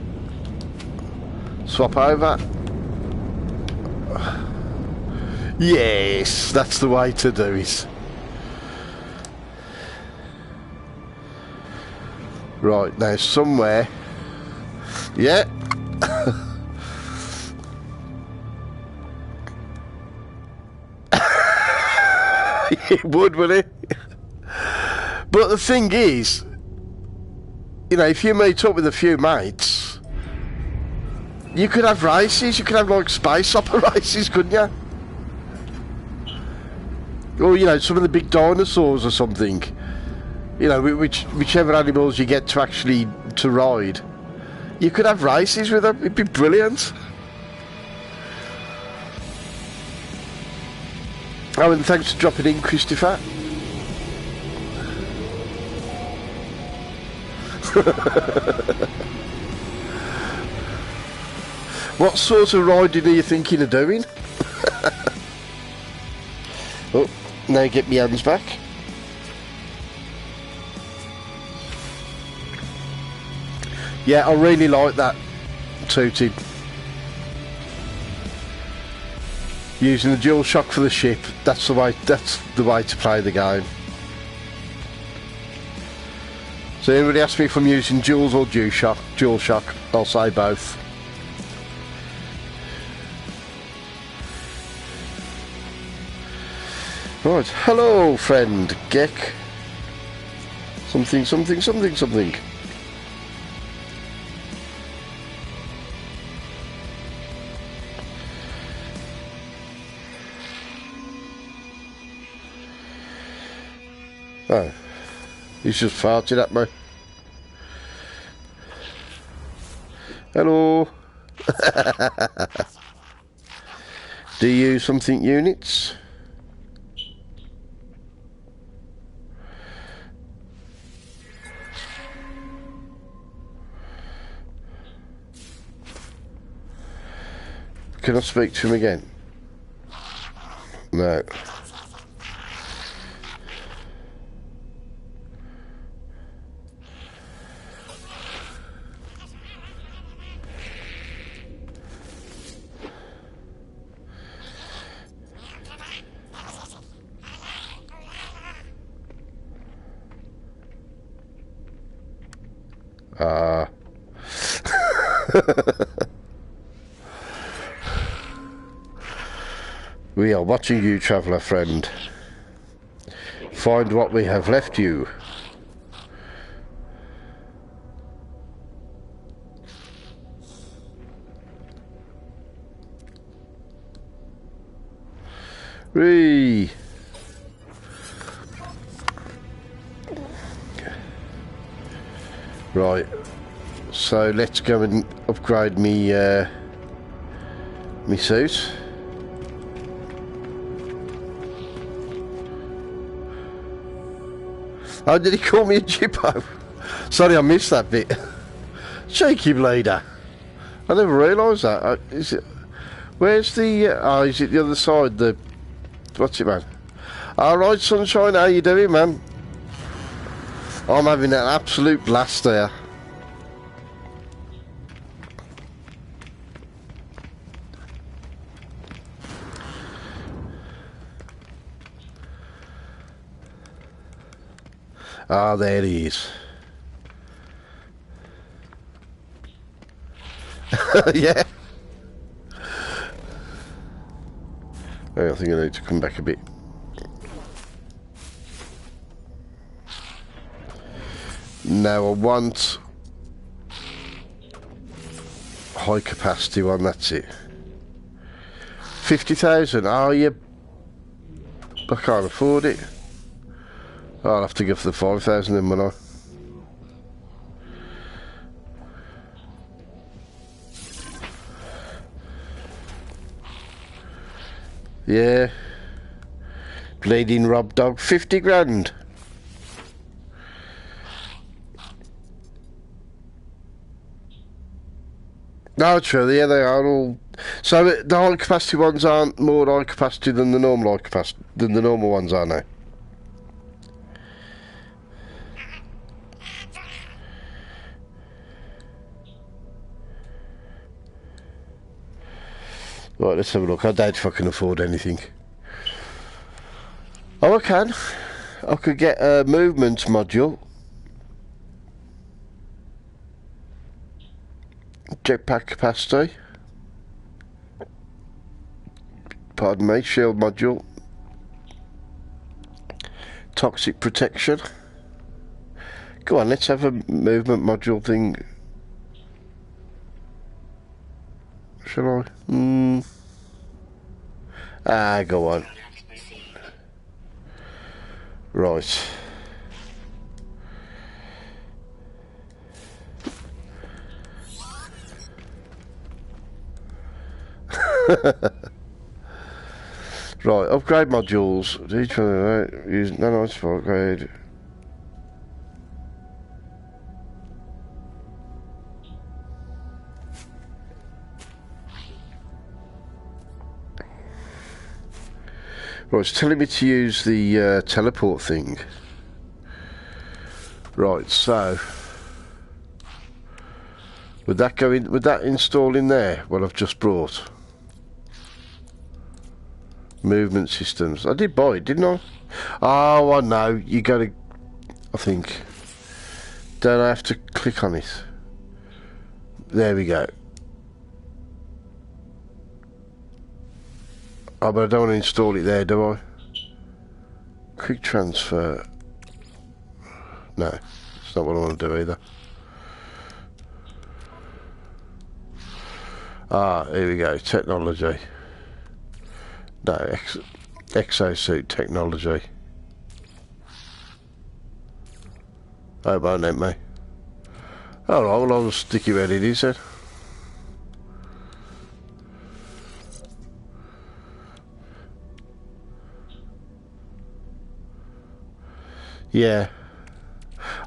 A: swap over. Yes, that's the way to do it. Right, now somewhere. Yeah. It would, wouldn't it? But the thing is, you know, if you meet up with a few mates, you could have races, you could have like space opera races, couldn't you? Or, you know, some of the big dinosaurs or something. You know, whichever animals you get to actually to ride, you could have races with them. It'd be brilliant. Oh, and thanks for dropping in, Christopher. What sort of riding are you thinking of doing? Oh, now get my hands back. Yeah, I really like that tooting. Using the dual shock for the ship, that's the way to play the game. So anybody asks me if I'm using duals or dual shock, I'll say both. Right, hello friend, Geck. Something. Oh, he's just farted at me. Hello. Do you something units? Can I speak to him again? No. We are watching you, traveller friend. Find what we have left you. Whee! Right, so let's go and upgrade me me suit. Oh, did he call me a jippo? Sorry, I missed that bit. Cheeky bleeder. I never realised that. Is it? Where's the... oh, is it the other side? The... what's it, man? Alright, Sunshine, how you doing, man? I'm having an absolute blast there. Ah, there he is. Yeah. I think I need to come back a bit. Now I want high capacity one, that's it. 50,000, oh yeah. I can't afford it. I'll have to go for the 5,000 then, won't I? Yeah. Bleeding Rob Dog, 50 grand. No, true, yeah, they are all... so the high capacity ones aren't more high capacity than the normal high capacity, than the normal ones are now. Right, let's have a look. I doubt if I can afford anything. Oh, I can. I could get a movement module. Jetpack capacity. Pardon me, shield module. Toxic protection. Go on, let's have a movement module thing. Shall I? Ah, go on. Right. Right, upgrade modules. Each one use nanites for upgrade. Right, it's telling me to use the teleport thing. Right, so would that go in? Would that install in there? What I've just brought. Movement systems. I did buy it, didn't I? Oh, I know. You got to. I think. Don't I have to click on it? There we go. Oh, but I don't want to install it there, do I? Quick transfer. No, it's not what I want to do either. Ah, here we go. Technology. No, exosuit technology. Oh, won't let me. Alright, well, I'll stick it where it is then. Yeah.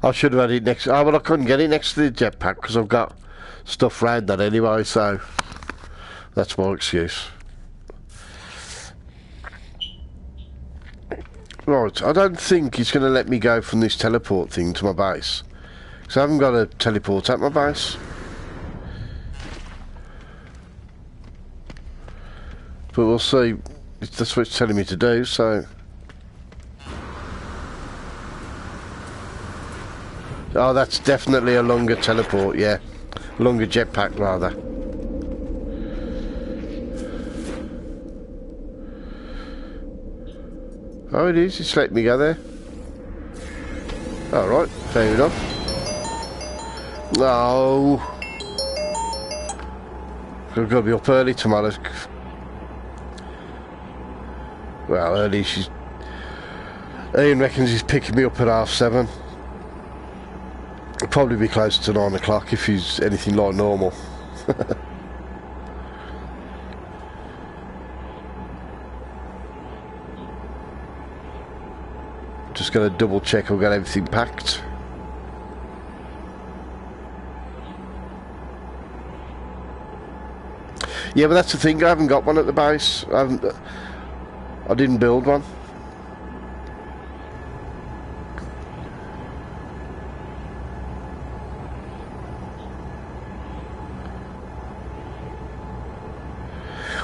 A: I should have had it next... oh, but I couldn't get it next to the jetpack because I've got stuff round that anyway, so... that's my excuse. Right, I don't think he's going to let me go from this teleport thing to my base. Because I haven't got a teleport at my base. But we'll see. That's what it's telling me to do, so... oh, that's definitely a longer teleport, yeah. Longer jetpack, rather. Oh, it is. It's letting me go there. Alright, fair enough. No. I've got to be up early tomorrow. Well, early, Ian reckons he's picking me up at 7:30. It'll probably be close to 9 o'clock if he's anything like normal. Just just got to double check I've got everything packed. Yeah, but that's the thing, I haven't got one at the base. I didn't build one.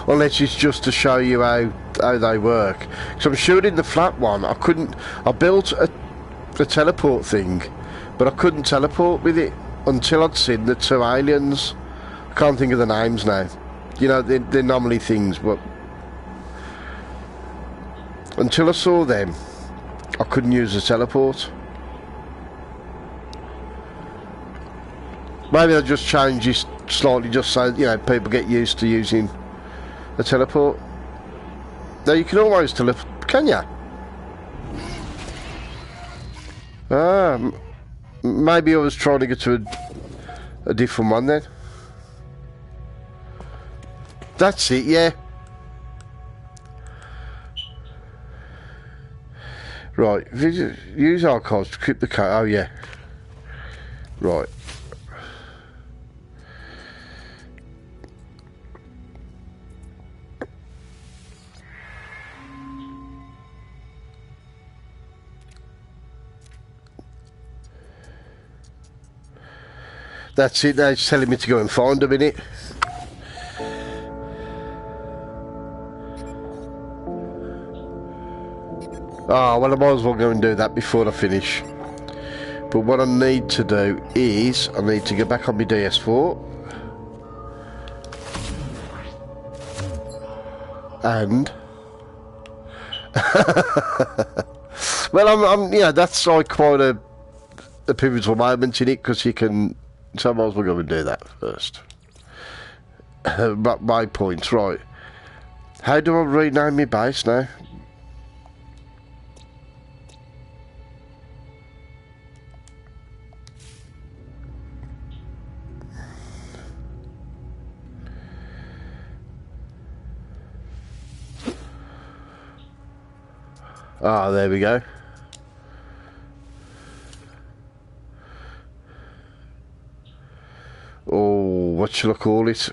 A: Unless it's just to show you how they work. So I'm shooting the flat one. I built a teleport thing, but I couldn't teleport with it until I'd seen the two aliens. I can't think of the names now. You know, they're normally things, but until I saw them, I couldn't use the teleport. Maybe I'll just change this slightly just so, you know, people get used to using a teleport. Now you can always teleport, can you? Maybe I was trying to get to a different one then. That's it, yeah. Right, use archives to keep the code. Oh yeah. Right. That's it, now it's telling me to go and find them, innit? Oh, well I might as well go and do that before I finish. But what I need to do is, I need to get back on my DS4. And... well, I'm you know, that's like quite a pivotal moment in it, because you can... So I might as well go and do that first. But my points, right. How do I rename my base now? Ah, there we go. Oh, what shall I call it?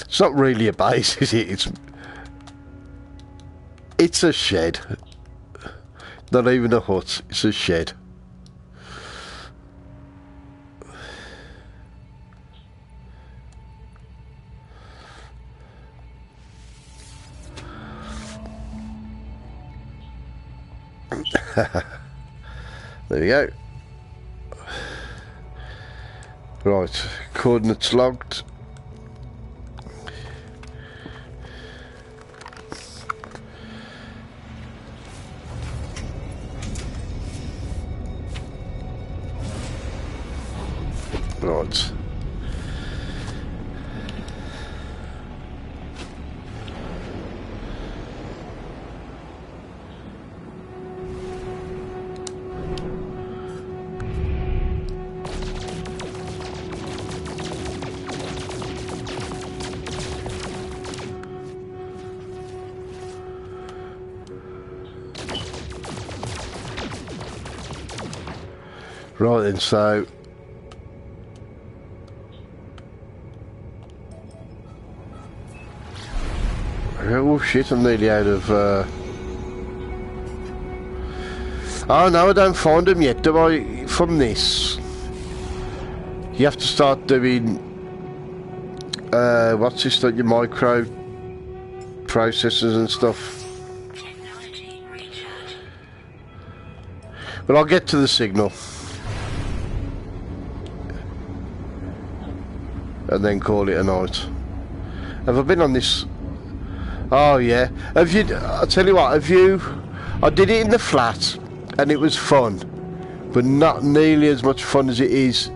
A: It's not really a base, is it? It's a shed. Not even a hut, it's a shed. There we go. Right, coordinates logged. Right. Right then, so oh shit, I'm nearly out of oh no, I don't find them yet, do I? From this you have to start doing what's this, like your micro processors and stuff. But I'll get to the signal and then call it a night. Have I been on this? Oh yeah. Have you? I'll tell you what. Have you? I did it in the flat, and it was fun. but not nearly as much fun as it is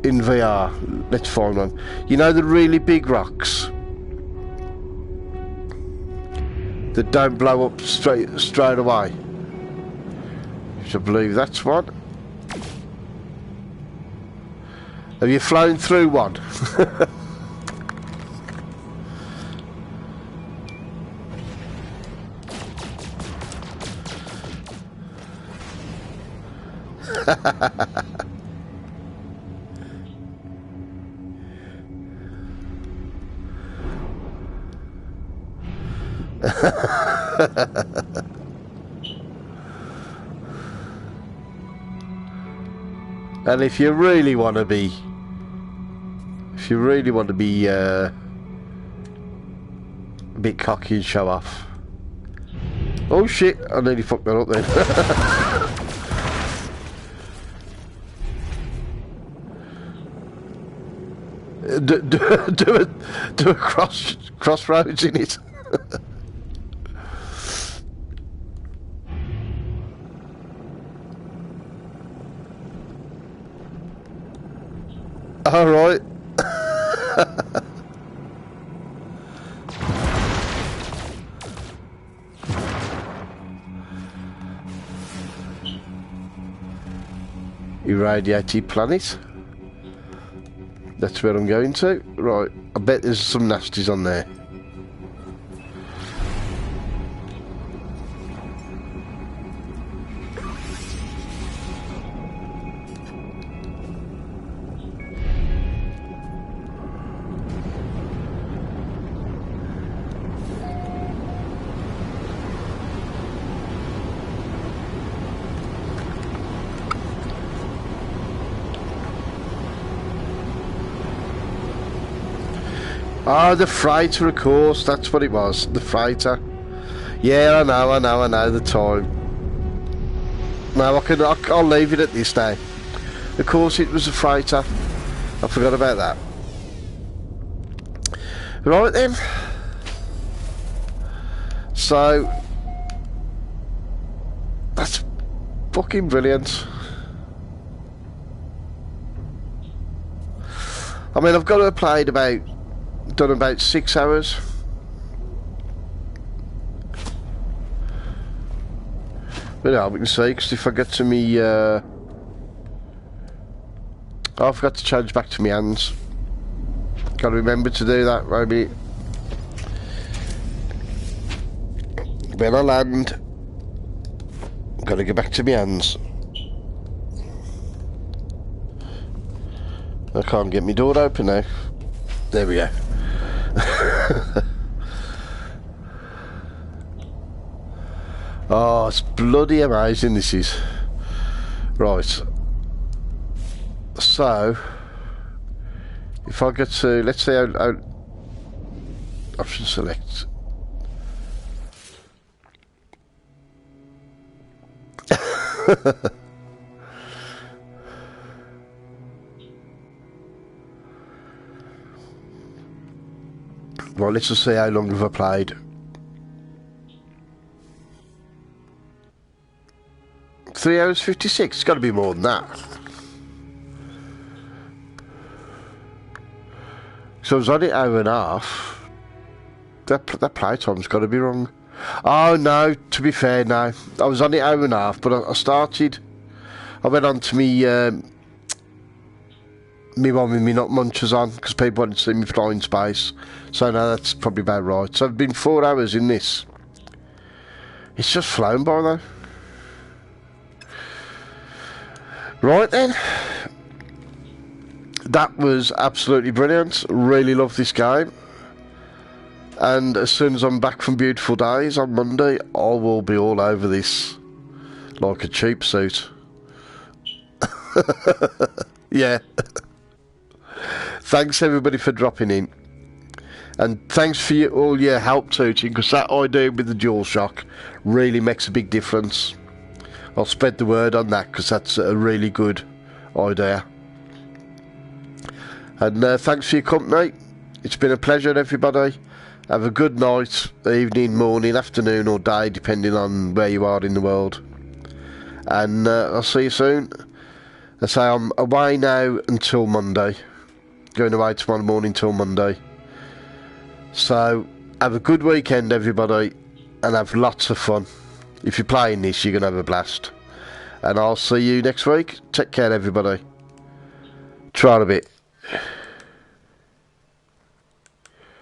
A: in VR. Let's find one. You know the really big rocks that don't blow up straight away? I believe that's one. Have you flown through one? And if you really want to be, a bit cocky and show off. Oh shit! I nearly fucked that up then. do a crossroads in it. All right. Irradiated planet. That's where I'm going to. Right. I bet there's some nasties on there. Oh, the freighter, of course, that's what it was, the freighter. Yeah, I know, the time. No, I'll leave it at this day. Of course it was a freighter. I forgot about that. Right then. So, that's fucking brilliant. I mean, I've got to have done about 6 hours. But yeah, we can see, because if I get to me, I forgot to change back to my hands. Gotta remember to do that, maybe. When I land, gotta get back to my hands. I can't get my door open now. There we go. Oh, it's bloody amazing, this is. Right. So, if I get to, let's say, option select. Right, let's just see how long have I played. 3 hours 56. It's got to be more than that. So I was on it hour and a half. That play time's got to be wrong. Oh no, to be fair, no. I was on it hour and a half, but I went on to me one with me nut munchers on, because people wanted to see me fly in space. So no, that's probably about right. So I've been 4 hours in this. It's just flown by though. Right then. That was absolutely brilliant. Really love this game. And as soon as I'm back from Beautiful Days on Monday, I will be all over this like a cheap suit. Yeah. Thanks everybody for dropping in. And thanks for all your help tooting, because that idea with the DualShock really makes a big difference. I'll spread the word on that, because that's a really good idea. And thanks for your company. It's been a pleasure, everybody. Have a good night, evening, morning, afternoon or day, depending on where you are in the world. And I'll see you soon. I say I'm away now until Monday. Going away tomorrow morning till Monday. So, have a good weekend, everybody, and have lots of fun. If you're playing this, you're going to have a blast. And I'll see you next week. Take care, everybody. Try a bit.